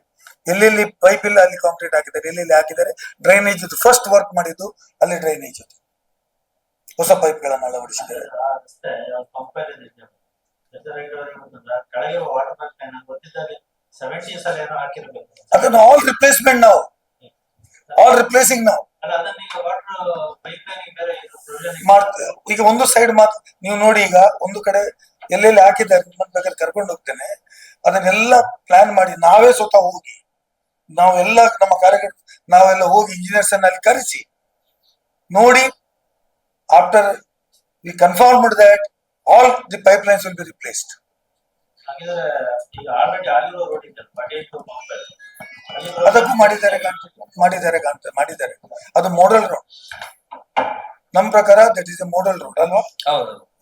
ಎಲ್ಲೆಲ್ಲಿ ಪೈಪ್ ಇಲ್ಲ ಅಲ್ಲಿ ಕಾಂಕ್ರೀಟ್ ಹಾಕಿದ್ದಾರೆ, ಎಲ್ಲೆಲ್ಲಿ ಹಾಕಿದ್ದಾರೆ ಡ್ರೈನೇಜ್ ಫಸ್ಟ್ ವರ್ಕ್ ಮಾಡಿದ್ದು ಅಲ್ಲಿ ಡ್ರೈನೇಜ್ ಹೊಸ ಪೈಪ್ ಗಳನ್ನ ಅಳವಡಿಸಿದ್ದಾರೆ. ಅದನ್ನು ಆಲ್ ರಿಪ್ಲೇಸ್ಮೆಂಟ್ ನಾವು ಆಲ್ ರಿಪ್ಲೇಸಿಂಗ್ ನಾವು ಮಾಡ್ತೇವೆ. ಈಗ ಒಂದು ಸೈಡ್ ಮಾತ್ರ ನೀವು ನೋಡಿ, ಈಗ ಒಂದು ಕಡೆ ಎಲ್ಲೆಲ್ಲಿ ಹಾಕಿದ್ದಾರೆ ಬೇಕಾದ್ರೆ ಕರ್ಕೊಂಡು ಹೋಗ್ತೇನೆ, ಅದನ್ನೆಲ್ಲ ಪ್ಲಾನ್ ಮಾಡಿ ನಾವೇ ಸ್ವತಃ ಹೋಗಿ ನಾವೆಲ್ಲ ನಮ್ಮ ಕಾರ್ಯಕರ್ತರು ನಾವೆಲ್ಲ ಹೋಗಿ ಇಂಜಿನಿಯರ್ಸ್ ಅನ್ನ ಅಲ್ಲಿ ಕರೆಸಿ ನೋಡಿ after we confirmed that all the pipelines will be replaced. ಅದಕ್ಕೂ ಮಾಡಿದ್ದಾರೆ ಅದು ಮೋಡಲ್ ರೋಡ್. ನಮ್ ಪ್ರಕಾರ that is a model road ಅಲ್ವಾ?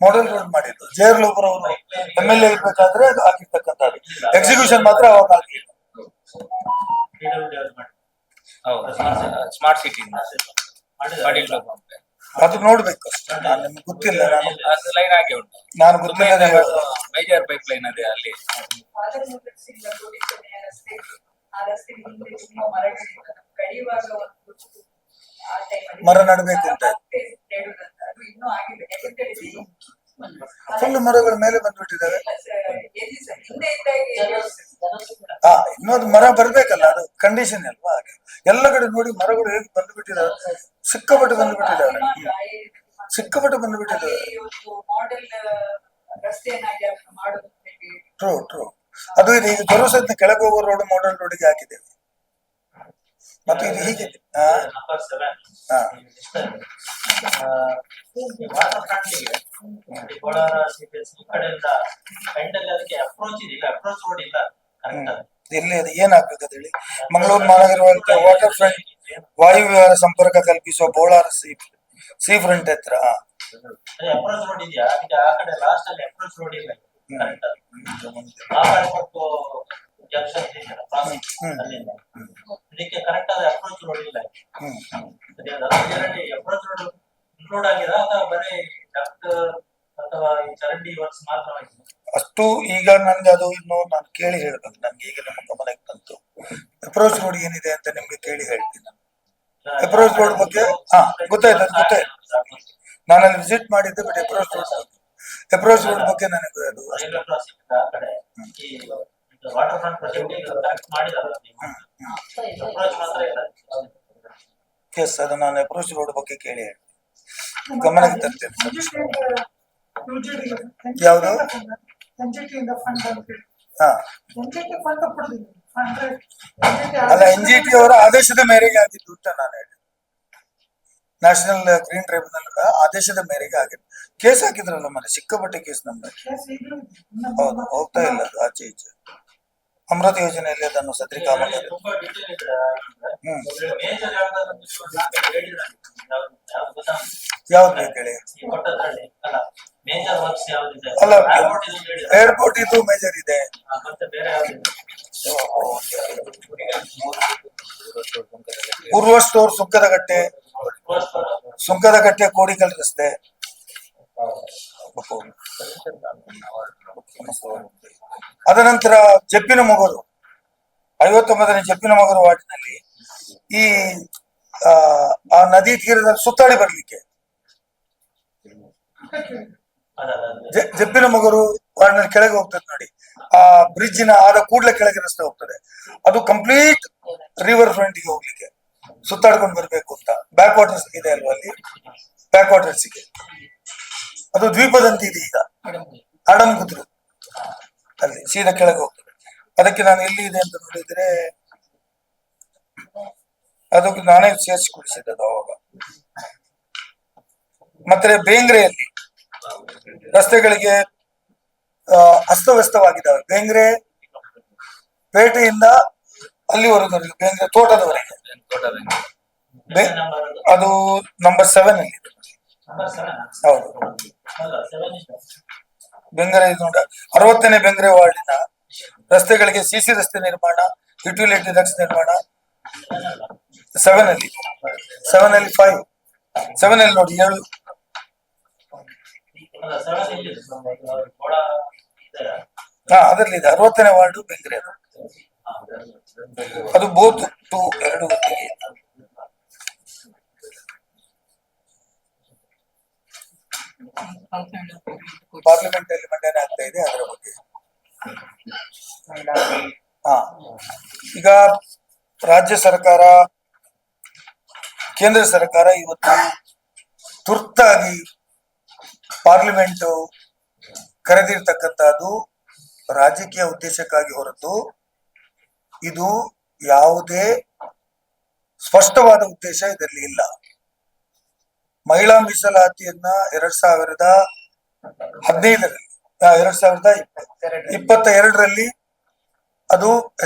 ಮೋಡಲ್ ರೋಡ್ ಮಾಡಿದ್ದು ಜೇರ್ ಲೋಪರ್ ಅವರು MLA ಇರ್ಬೇಕಾದ್ರೆ ಅದು ಹಾಕಿರ್ತಕ್ಕಂಥದ್ದು. ಎಕ್ಸಿಕ್ಯೂಷನ್ ಮಾತ್ರ ಅವಾಗ ಆಗಿಲ್ಲ. ಸ್ಮಾರ್ಟ್ ಸಿಟಿ ಅದು ನೋಡ್ಬೇಕು ಅಷ್ಟೇ. ನಿಮ್ಗೆ ಗೊತ್ತಿಲ್ಲ, ಲೈನ್ ಆಗಿ ಉಂಟು, ನಾನು ಗೊತ್ತಿಲ್ಲ. ಮೇಜರ್ ಪೈಪ್ ಲೈನ್ ಅದೇ ಅಲ್ಲಿ ಮರ ನಡಬೇಕು ಅಂತ ಫುಲ್ ಮರಗಳ ಮೇಲೆ ಬಂದ್ಬಿಟ್ಟಿದ್ದಾವೆ. ಇನ್ನೊಂದು ಮರ ಬರ್ಬೇಕಲ್ಲ, ಅದು ಕಂಡೀಷನ್ ಅಲ್ವಾ? ಹಾಗೆ ಎಲ್ಲ ಕಡೆ ನೋಡಿ ಮರಗಳು ಹೇಗೆ ಬಂದ್ಬಿಟ್ಟಿದಾವೆ, ಸಿಕ್ಕಾಪಟ್ಟೆ ಬಂದ್ಬಿಟ್ಟಿದ್ದಾವೆ. ಟ್ರೂ ಅದು ಇದೆ. ಈಗ ಜೋರಸತ್ನ ಕೆಳಗೆ ಹೋಗೋ ರೋಡ್ ಮಾಡಲ್ ರೋಡಿಗೆ ಹಾಕಿದ್ದೇವೆ. ಮತ್ತೆ ಇದು ಹೀಗೆ ಎಲ್ಲಿ ಅದು ಏನಾಗ್ಬೇಕಂತ ಹೇಳಿ ಮಂಗಳೂರು ಮಹಾನಗರ ವಾಟರ್ ಫ್ರಂಟ್ ವಾಯು ವಿಹಾರ ಸಂಪರ್ಕ ಕಲ್ಪಿಸುವ ಬೋಳಾರ ಸೀ ಫ್ರಂಟ್ ಹತ್ರ ಇದಕ್ಕೆ ಕರೆಕ್ಟ್ ಆದ ಅಪ್ರೋಚ್ ರೋಡ್ ಇಲ್ಲ. ಅಪ್ರೋಚ್ ರೋಡ್ ಇನ್ಕ್ಲೂಡ್ ಆಗಿದೆ ಅಥವಾ ಬರೀ ಡಕ್ಟ್ ಅಥವಾ ಈ ಚರಂಡಿ ವರ್ಕ್ಸ್ ಮಾತ್ರ ಅಷ್ಟು? ಈಗ ನನ್ಗೆ ಅದು ಇನ್ನು ನಾನು ಕೇಳಿ ಹೇಳ್ಬೇಕು. ನನ್ಗೆ ಈಗ ನಮ್ಮ ಗಮನಕ್ಕೆ ಬಂತು. ಅಪ್ರೋಚ್ ರೋಡ್ ಏನಿದೆ ಅಂತ ನಿಮ್ಗೆ ಕೇಳಿ ಹೇಳ್ತೀನಿ ನಾನು. ಅಪ್ರೋಚ್ ರೋಡ್ ಬಗ್ಗೆ ಗೊತ್ತಾಯ್ತು. ನಾನಲ್ಲಿ ವಿಸಿಟ್ ಮಾಡಿದ್ದೆ, but approach road approach road ಬಗ್ಗೆ ನನಗೆ ಅದು ಅಷ್ಟು. ರೈಲ್ವೆ ಕ್ರಾಸಿಂಗ್ ಆ ಕಡೆ ಈ ವಾಟರ್ ಫ್ರಂಟ್ ಪ್ರಾಜೆಕ್ಟ್ ಕರೆಕ್ಟ್ ಮಾಡಿದಾರಲ್ಲ ಅಪ್ರೋಚ್ ಮಾತ್ರ ಇಲ್ಲ. ಎಸ್, ಅದು ನಾನು ಅಪ್ರೋಚ್ ರೋಡ್ ಬಗ್ಗೆ ಕೇಳಿ ಗಮನಕ್ಕೆ ತರ್ತೇನೆ ಸರ್. ಯಾವುದು? ಹಾ, ಅಲ್ಲ, NGT ಅವರ ಆದೇಶದ ಮೇರೆಗೆ ಆಗಿದ್ದು ಅಂತ ನಾನು ಹೇಳಿ. ನ್ಯಾಷನಲ್ ಗ್ರೀನ್ ಟ್ರೈಬ್ಯುನಲ್ ಆದೇಶದ ಮೇರೆಗೆ ಆಗಿದ್ದು. ಕೇಸ್ ಹಾಕಿದ್ರಲ್ಲ ಮನೆ, ಸಿಕ್ಕಾಪಟ್ಟೆ ಕೇಸ್ ನಮ್ದು. ಹೌದು, ಹೋಗ್ತಾ ಇಲ್ಲ ಅದು ಆಚೆ ಈಚೆ. ಅಮೃತ ಯೋಜನೆಯಲ್ಲಿ ಅದನ್ನು ಸದ್ರಿ ಕಾಮಗಾರಿ. ತುಂಬಾ ಡೀಟೇಲ್ ಇದೆ. ಹ್ಮ್, ಮೇಜರ್ ಯಾವ್ದು ಬೇಕು ಹೇಳಿ? ಅಲ್ಲ ಮೇಜರ್ ವರ್ಕ್ಸ್ ಯಾವ್ದಿದೆ? ಅಲ್ಲ, ಏರ್ಪೋರ್ಟ್ ಇದು ಮೇಜರ್ ಇದೆ. ಮತ್ತೆ ಬೇರೆ ಯಾವ್ದಿದೆ? ಪೂರ್ವ ಸ್ಟೋರ್ ಸುಂಕದಕಟ್ಟೆ ಕೋಡಿಕಲ್ ರಸ್ತೆ. ಅದ ನಂತರ ಜಪ್ಪಿನಮೊಗರು 59ನೇ ಜಪ್ಪಿನಮೊಗರು ವಾರ್ಡಿನಲ್ಲಿ ಈ ಆ ನದಿ ತೀರದಲ್ಲಿ ಸುತ್ತಾಡಿ ಬರ್ಲಿಕ್ಕೆ ಜಪ್ಪಿನಮೊಗರು ವಾರ್ಡಿನಲ್ಲಿ ಕೆಳಗೆ ಹೋಗ್ತದೆ ನೋಡಿ. ಆ ಬ್ರಿಡ್ಜ್ ನ ಆದ ಕೂಡಲೇ ಕೆಳಗೆ ರಸ್ತೆ ಹೋಗ್ತದೆ. ಅದು ಕಂಪ್ಲೀಟ್ ರಿವರ್ ಫ್ರಂಟ್ ಗೆ ಹೋಗ್ಲಿಕ್ಕೆ ಸುತ್ತಾಡ್ಕೊಂಡು ಬರ್ಬೇಕು ಅಂತ. ಬ್ಯಾಕ್ ವಾಟರ್ಸ್ ಇದೆ ಅಲ್ವಾ ಅಲ್ಲಿ, ಬ್ಯಾಕ್ ವಾಟರ್ಸ್ ಗೆ ಅದು ದ್ವೀಪದಂತೆ ಇದೆ ಈಗ. ಅಡಂಗುದ್ರು ಅಲ್ಲಿ ಸೀದಾ ಕೆಳಗೆ ಹೋಗ್ತದೆ. ಅದಕ್ಕೆ ನಾನು ಎಲ್ಲಿ ಇದೆ ಅಂತ ನೋಡಿದ್ರೆ ಅದಕ್ಕೆ ನಾನೇ ಸೇರಿಸಿಕೊಡಿಸಿದ್ದು ಅವಾಗ. ಮತ್ತೆ ಬೇಂಗ್ರೆಯಲ್ಲಿ ರಸ್ತೆಗಳಿಗೆ ಅಸ್ತವ್ಯಸ್ತವಾಗಿದ್ದಾವೆ. ಬೇಂಗ್ರೆ ಪೇಟೆಯಿಂದ ಅಲ್ಲಿವರೆಗೂ, ಬೇಂಗ್ರೆ ತೋಟದವರೆಗೆ. ಅದು ನಂಬರ್ 7 ಅಲ್ಲಿ ಇದೆ. ಹೌದು, ಬೆಂಗರೆ ಇದು ನೋಡಿ. 60ನೇ ಬೆಂಗರೆ ವಾರ್ಡಿನ ರಸ್ತೆಗಳಿಗೆ ಸಿಸಿ ರಸ್ತೆ ನಿರ್ಮಾಣ, ಯುಟಿಲಿಟಿ ಡಕ್ಟ್ಸ್ ನಿರ್ಮಾಣ 7 ಅಲ್ಲಿ 5 7 ಅಲ್ಲಿ ನೋಡಿ 7. ಹಾ, ಅದರಲ್ಲಿ ಇದೆ 60ನೇ ವಾರ್ಡು ಬೆಂಗರೆ. ಅದು ಬೋತ್ ಟು 2 ಹೊತ್ತಿಗೆ. ಪಾರ್ಲಿಮೆಂಟ್ ಅಲ್ಲಿ ಮಂಡನೆ ಆಗ್ತಾ ಇದೆ ಅದರ ಬಗ್ಗೆ. ಹಾ, ಈಗ ರಾಜ್ಯ ಸರ್ಕಾರ, ಕೇಂದ್ರ ಸರ್ಕಾರ ಇವತ್ತು ತುರ್ತಾಗಿ ಪಾರ್ಲಿಮೆಂಟ್ ಕರೆದಿರ್ತಕ್ಕಂಥದ್ದು ರಾಜಕೀಯ ಉದ್ದೇಶಕ್ಕಾಗಿ ಹೊರತು ಇದು ಯಾವುದೇ ಸ್ಪಷ್ಟವಾದ ಉದ್ದೇಶ ಇದರಲ್ಲಿ ಇಲ್ಲ. ಮಹಿಳಾ ಮೀಸಲಾತಿಯನ್ನ 2022ರಲ್ಲಿ ಅದು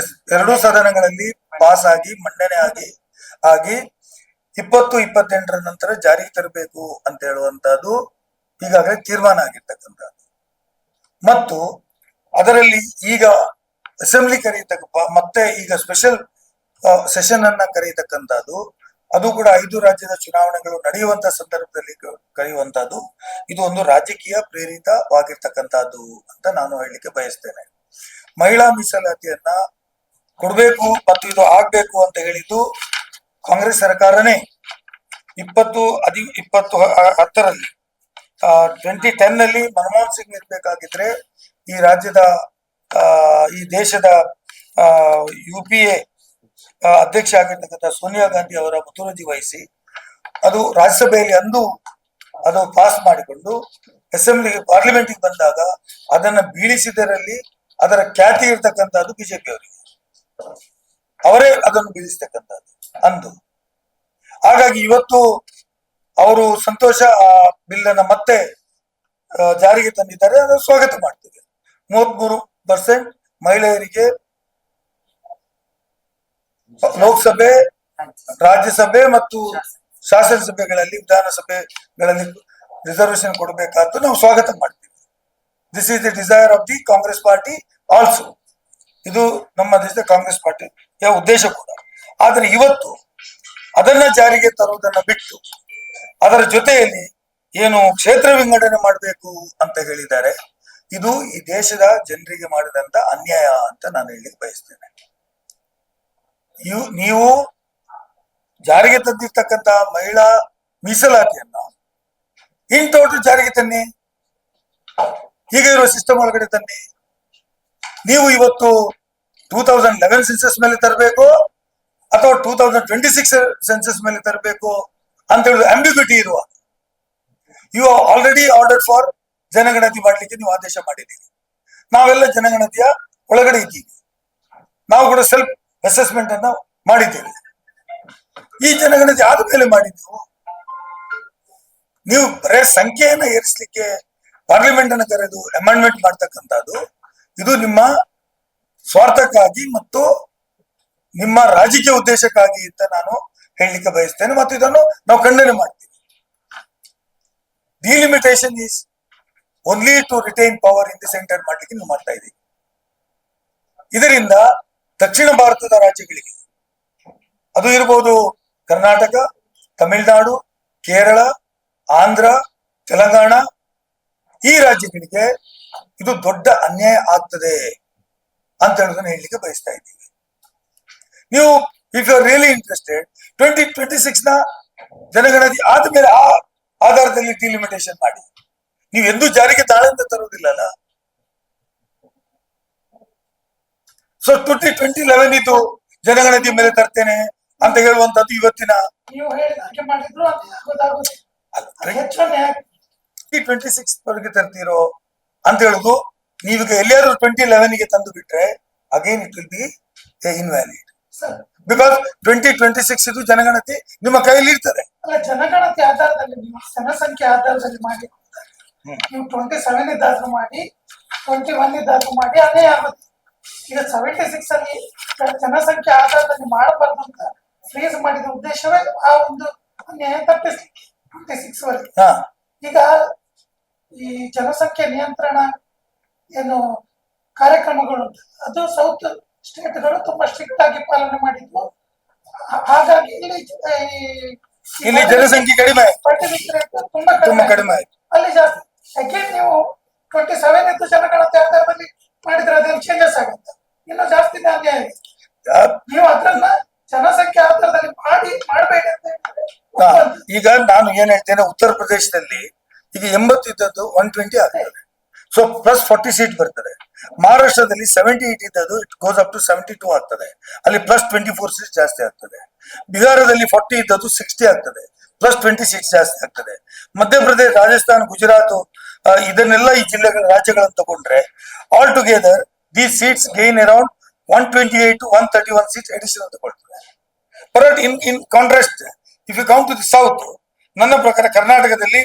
ಎರಡೂ ಸದನಗಳಲ್ಲಿ ಪಾಸ್ ಆಗಿ ಮಂಡನೆ ಆಗಿ 2028ರ ನಂತರ ಜಾರಿಗೆ ತರಬೇಕು ಅಂತ ಹೇಳುವಂತಹದ್ದು ಈಗಾಗಲೇ ತೀರ್ಮಾನ ಆಗಿರ್ತಕ್ಕಂಥದ್ದು. ಮತ್ತು ಅದರಲ್ಲಿ ಈಗ ಅಸೆಂಬ್ಲಿ ಮತ್ತೆ ಈಗ ಸ್ಪೆಷಲ್ ಸೆಷನ್ ಅನ್ನ ಕರೆಯತಕ್ಕಂಥದ್ದು, ಅದು ಕೂಡ 5 ರಾಜ್ಯದ ಚುನಾವಣೆಗಳು ನಡೆಯುವಂತ ಸಂದರ್ಭದಲ್ಲಿ ಕರೆಯುವಂತಹದ್ದು. ಇದು ಒಂದು ರಾಜಕೀಯ ಪ್ರೇರಿತವಾಗಿರ್ತಕ್ಕಂಥದ್ದು ಅಂತ ನಾನು ಹೇಳಲಿಕ್ಕೆ ಬಯಸ್ತೇನೆ. ಮಹಿಳಾ ಮೀಸಲಾತಿಯನ್ನ ಕೊಡ್ಬೇಕು ಮತ್ತು ಇದು ಆಗ್ಬೇಕು ಅಂತ ಹೇಳಿದ್ದು ಕಾಂಗ್ರೆಸ್ ಸರ್ಕಾರನೇ 2010ರಲ್ಲಿ 2010ನಲ್ಲಿ ಮನಮೋಹನ್ ಸಿಂಗ್ ಇರ್ಬೇಕಾಗಿದ್ರೆ ಈ ರಾಜ್ಯದ ಈ ದೇಶದ UPA ಅಧ್ಯಕ್ಷ ಆಗಿರ್ತಕ್ಕಂಥ ಸೋನಿಯಾ ಗಾಂಧಿ ಅವರ ಮುತುವರ್ಜಿ ವಹಿಸಿ ಅದು ರಾಜ್ಯಸಭೆಯಲ್ಲಿ ಅಂದು ಅದು ಪಾಸ್ ಮಾಡಿಕೊಂಡು ಪಾರ್ಲಿಮೆಂಟ್ಗೆ ಬಂದಾಗ ಅದನ್ನ ಬೀಳಿಸಿದರಲ್ಲಿ ಅದರ ಖ್ಯಾತಿ ಇರ್ತಕ್ಕಂಥದ್ದು ಬಿಜೆಪಿ ಅವರಿಗೆ. ಅವರೇ ಅದನ್ನು ಬೀಳಿಸ್ತಕ್ಕಂಥದ್ದು ಅಂದು. ಹಾಗಾಗಿ ಇವತ್ತು ಅವರು ಸಂತೋಷ ಆ ಬಿಲ್ ಅನ್ನ ಮತ್ತೆ ಜಾರಿಗೆ ತಂದಿದ್ದಾರೆ. ಅದನ್ನು ಸ್ವಾಗತ ಮಾಡ್ತೇವೆ. 33% ಮಹಿಳೆಯರಿಗೆ ಲೋಕಸಭೆ, ರಾಜ್ಯಸಭೆ ಮತ್ತು ಶಾಸನಸಭೆಗಳಲ್ಲಿ, ವಿಧಾನಸಭೆಗಳಲ್ಲಿ ರಿಸರ್ವೇಶನ್ ಕೊಡಬೇಕಾದ್ದು ನಾವು ಸ್ವಾಗತ ಮಾಡ್ತೀವಿ. This is the desire of the Congress party also. ಇದು ನಮ್ಮ ದೇಶದ ಕಾಂಗ್ರೆಸ್ ಪಾರ್ಟಿಯ ಉದ್ದೇಶ ಕೂಡ. ಆದ್ರೆ ಇವತ್ತು ಅದನ್ನ ಜಾರಿಗೆ ತರುವುದನ್ನ ಬಿಟ್ಟು ಅದರ ಜೊತೆಯಲ್ಲಿ ಏನು ಕ್ಷೇತ್ರ ವಿಂಗಡಣೆ ಮಾಡಬೇಕು ಅಂತ ಹೇಳಿದ್ದಾರೆ, ಇದು ಈ ದೇಶದ ಜನರಿಗೆ ಮಾಡಿದಂತ ಅನ್ಯಾಯ ಅಂತ ನಾನು ಹೇಳಲಿಕ್ಕೆ ಬಯಸ್ತೇನೆ. ನೀವು ಜಾರಿಗೆ ತಂದಿರ್ತಕ್ಕಂತ ಮಹಿಳಾ ಮೀಸಲಾತಿಯನ್ನ ಇನ್ ಟೋಟಲ್ ಜಾರಿಗೆ ತನ್ನಿ. ಈಗ ಇರುವ ಸಿಸ್ಟಮ್ ಒಳಗಡೆ ತನ್ನಿ. ನೀವು ಇವತ್ತು 2011 ಸೆನ್ಸಸ್ ಮೇಲೆ ತರಬೇಕು ಅಥವಾ 2026 ಸೆನ್ಸಸ್ ಮೇಲೆ ತರಬೇಕು ಅಂತ ಹೇಳುದು ಅಂಬಿಗ್ಯೂಟಿ ಇರುವ. ಯು ಆಲ್ರೆಡಿ ಆರ್ಡರ್ ಫಾರ್ ಜನಗಣತಿ ಮಾಡ್ಲಿಕ್ಕೆ ನೀವು ಆದೇಶ ಮಾಡಿದ್ದೀರಿ. ನಾವೆಲ್ಲ ಜನಗಣತಿಯ ಒಳಗಡೆ ಇದ್ದೀವಿ. ನಾವು ಕೂಡ ಸೆಲ್ಫ್ ಅಸೆಸ್ಮೆಂಟ್ ಅನ್ನ ಮಾಡಿದ್ದೇವೆ. ಈ ಜನಗಣತಿ ಆದ ಮೇಲೆ ಮಾಡಿದ್ದೆವು. ನೀವು ಬರೇ ಸಂಖ್ಯೆಯನ್ನ ಏರಿಸಲಿಕ್ಕೆ ಪಾರ್ಲಿಮೆಂಟ್ ಅನ್ನು ಕರೆದು ಅಮೆಂಡ್ಮೆಂಟ್ ಮಾಡ್ತಕ್ಕಂಥದ್ದು ಇದು ನಿಮ್ಮ ಸ್ವಾರ್ಥಕ್ಕಾಗಿ ಮತ್ತು ನಿಮ್ಮ ರಾಜಕೀಯ ಉದ್ದೇಶಕ್ಕಾಗಿ ಅಂತ ನಾನು ಹೇಳಲಿಕ್ಕೆ ಬಯಸ್ತೇನೆ ಮತ್ತು ಇದನ್ನು ನಾವು ಖಂಡನೆ ಮಾಡ್ತೀವಿ. Delimitation is only to retain power in the centre ಮಾಡ್ಲಿಕ್ಕೆ ನೀವು ಮಾಡ್ತಾ ಇದ್ದೀವಿ. ಇದರಿಂದ ದಕ್ಷಿಣ ಭಾರತದ ರಾಜ್ಯಗಳಿಗೆ, ಅದು ಇರಬಹುದು ಕರ್ನಾಟಕ, ತಮಿಳುನಾಡು, ಕೇರಳ, ಆಂಧ್ರ, ತೆಲಂಗಾಣ, ಈ ರಾಜ್ಯಗಳಿಗೆ ಇದು ದೊಡ್ಡ ಅನ್ಯಾಯ ಆಗ್ತದೆ ಅಂತ ಹೇಳೋದನ್ನ ಹೇಳಲಿಕ್ಕೆ ಬಯಸ್ತಾ ಇದ್ದೀವಿ. ನೀವು if you are really interested 2026 ನ ಜನಗಣತಿ ಆದ್ಮೇಲೆ ಆ ಆಧಾರದಲ್ಲಿ ಡಿಲಿಮಿಟೇಷನ್ ಮಾಡಿ. ನೀವು ಎಂದೂ ಜಾರಿಗೆ ತಾಳೆಂತ ತರುವುದಿಲ್ಲಲ್ಲ. ಸೊ 2011 ಇದು ಜನಗಣತಿ ಮೇಲೆ ತರ್ತೇನೆ ಅಂತ ಹೇಳುವಂತದ್ದು ಇವತ್ತಿನ ನೀವು ಹೇಳಿದಾಗೆ ಮಾಡಿದ್ರು ಅದು ಗೊತ್ತಾಗೋದು. ಹೆಚ್ಚು 2026 ವರೆಗೆ ತರ್ತೀರೋ ಅಂತ ಹೇಳುದು. ನೀವೀಗ ಎಲ್ಲಿಯಾದ್ರೂ 2011 ಗೆ ತಂದು ಬಿಟ್ರೆ again it will be invalid. Sir, because 2026 ಇದು ಜನಗಣತಿ ನಿಮ್ಮ ಕೈಯಲ್ಲಿ ಇರ್ತದೆ. ಅಲ್ಲ, ಜನಗಣತಿ ಆಧಾರದಲ್ಲಿ ನೀವು ಜನಸಂಖ್ಯೆ ಆಧಾರದಲ್ಲಿ ಮಾಡಿ ನೀವು 27 ಇದ್ದಾದ್ರೂ ಮಾಡಿ 21 ಇದ್ದಾದ್ರೂ ಮಾಡಿ ಅದೇ ಆಗುತ್ತೆ. ಈಗ 76 ಅಲ್ಲಿ ಜನಸಂಖ್ಯೆ ಆಧಾರದಲ್ಲಿ ಮಾಡಬಾರ್ದು ಅಂತ ಫ್ರೀಸ್ ಮಾಡಿದ ಉದ್ದೇಶವೇ ಆ ಒಂದು ಅನ್ಯಾಯ ತಪ್ಪಿಸ್ಲಿಕ್ಕೆ 26 ವರೆಗೆ. ಹಾ, ಈಗ ಈ ಜನಸಂಖ್ಯೆ ನಿಯಂತ್ರಣ ಏನು ಕಾರ್ಯಕ್ರಮಗಳು ಉಂಟು, ಅದು ಸೌತ್ ಸ್ಟೇಟ್ಗಳು ತುಂಬಾ ಸ್ಟ್ರಿಕ್ಟ್ ಆಗಿ ಪಾಲನೆ ಮಾಡಿದ್ವು. ಹಾಗಾಗಿ ಇಲ್ಲಿ ಜನಸಂಖ್ಯೆ ಕಡಿಮೆ ಆಯ್ತು, fertility rate ತುಂಬಾ ತುಂಬಾ ಕಡಿಮೆ ಆಯ್ತು. ಅಲ್ಲಿ ಜಾಸ್ತಿ. ಅಗೇನ್ ನೀವು 27 ಇದ್ದು ಜನಗಣತಿ ಆಧಾರದಲ್ಲಿ ಮಾಡಿದ್ರೆ ಅದೇನು ಚೇಂಜಸ್ ಆಗುತ್ತೆ, ಇನ್ನು ಜಾಸ್ತಿ ಅನ್ಯಾಯ ಆಗುತ್ತೆ. ನೀವು ಅದನ್ನ ಜನಸಂಖ್ಯೆ ಆಧಾರದಲ್ಲಿ ಮಾಡಬೇಡಿ ಅಂತ ಹೇಳ್ತಾರೆ. ಈಗ ನಾನು ಏನ್ ಹೇಳ್ತೇನೆ, ಉತ್ತರ ಪ್ರದೇಶದಲ್ಲಿ ಈಗ 80 ಇದ್ದದ್ದು 120 ಆಗ್ತದೆ. ಸೊ ಪ್ಲಸ್ 40 ಸೀಟ್ ಬರ್ತದೆ. ಮಹಾರಾಷ್ಟ್ರದಲ್ಲಿ 78 ಇದ್ದದ್ದು ಇಟ್ ಗೋಸ್ ಅಪ್ ಟು 72 ಆಗ್ತದೆ, ಅಲ್ಲಿ ಪ್ಲಸ್ 24 ಸೀಟ್ ಜಾಸ್ತಿ ಆಗ್ತದೆ. ಬಿಹಾರದಲ್ಲಿ 40 ಇದ್ದದ್ದು 60 ಆಗ್ತದೆ, ಪ್ಲಸ್ 20 ಸೀಟ್ಸ್ ಜಾಸ್ತಿ ಆಗ್ತದೆ. ಮಧ್ಯಪ್ರದೇಶ, ರಾಜಸ್ಥಾನ್, ಗುಜರಾತ್ ಇದನ್ನೆಲ್ಲ ಈ ಜಿಲ್ಲೆಗಳ ರಾಜ್ಯಗಳನ್ನು ತಗೊಂಡ್ರೆ all together these seats gain around 128 to 131 seats additional ತಗೊಳ್ತದೆ. But in contrast if you come to the south, ನನ್ನ ಪ್ರಕಾರ ಕರ್ನಾಟಕದಲ್ಲಿ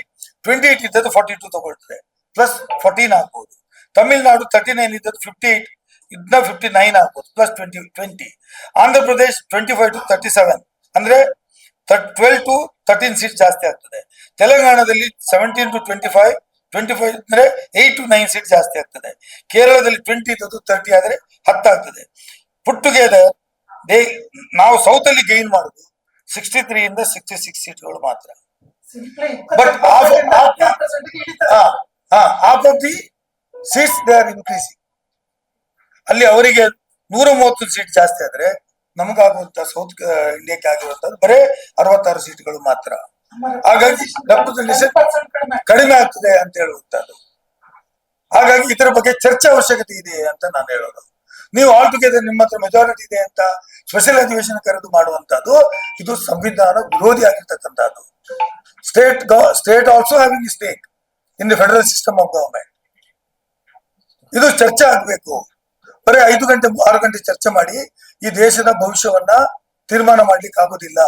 28 ಇದ್ದದ್ದು 42 ತಗೊಳ್ತದೆ, ಪ್ಲಸ್ 14 ಆಗ್ಬೋದು. ತಮಿಳುನಾಡು 39 ಇದ್ದದ್ದು 58 ಇದನ್ನ 59 ಆಗ್ಬೋದು, ಪ್ಲಸ್ 20. ಆಂಧ್ರ ಪ್ರದೇಶ್ 25 to 37 ಅಂದ್ರೆ 12 to 13 ಸೀಟ್ ಜಾಸ್ತಿ ಆಗ್ತದೆ. ತೆಲಂಗಾಣದಲ್ಲಿ 17 to 25 ಅಂದ್ರೆ 8 to 9 ಸೀಟ್ ಜಾಸ್ತಿ ಆಗ್ತದೆ. ಕೇರಳದಲ್ಲಿ 20 ಇದ್ದದ್ದು 30 ಆದ್ರೆ 10 ಆಗ್ತದೆ. ಪುಟ್ ಟುಗೆದರ್ ನಾವು ಸೌತ್ ಅಲ್ಲಿ ಗೈನ್ ಮಾಡುದು 63 ಇಂದ 66 ಸೀಟ್ಗಳು ಮಾತ್ರ. But half of the seats they are increasing. ಅಲ್ಲಿ ಅವರಿಗೆ 130 ಸೀಟ್ ಜಾಸ್ತಿ ಆದ್ರೆ ನಮಗಾಗುವಂತ ಸೌತ್ ಇಂಡಿಯಾಕ್ಕೆ ಆಗಿರುವಂತದ್ದು ಬರೇ 66 ಸೀಟ್ಗಳು ಮಾತ್ರ. ಹಾಗಾಗಿ ಕಡಿಮೆ ಆಗ್ತದೆ ಅಂತ ಹೇಳುವಂತದ್ದು. ಹಾಗಾಗಿ ಇದರ ಬಗ್ಗೆ ಚರ್ಚೆ ಅವಶ್ಯಕತೆ ಇದೆ ಅಂತ ನಾನು ಹೇಳೋದು. ನೀವು ಆಲ್ ಟುಗೆದರ್ ನಿಮ್ಮ ಹತ್ರ ಮೆಜಾರಿಟಿ ಇದೆ ಅಂತ ಸ್ಪೆಷಲ್ ಅಧಿವೇಶನ ಕರೆದು ಮಾಡುವಂತದ್ದು ಇದು ಸಂವಿಧಾನ ವಿರೋಧಿ ಆಗಿರ್ತಕ್ಕಂಥದ್ದು. State also having stake in the federal system of government. ಇದು ಚರ್ಚೆ ಆಗ್ಬೇಕು. ಬರೀ 5 ಗಂಟೆ 6 ಗಂಟೆ ಚರ್ಚೆ ಮಾಡಿ ಈ ದೇಶದ ಭವಿಷ್ಯವನ್ನ ತೀರ್ಮಾನ ಮಾಡ್ಲಿಕ್ಕೆ ಆಗೋದಿಲ್ಲ.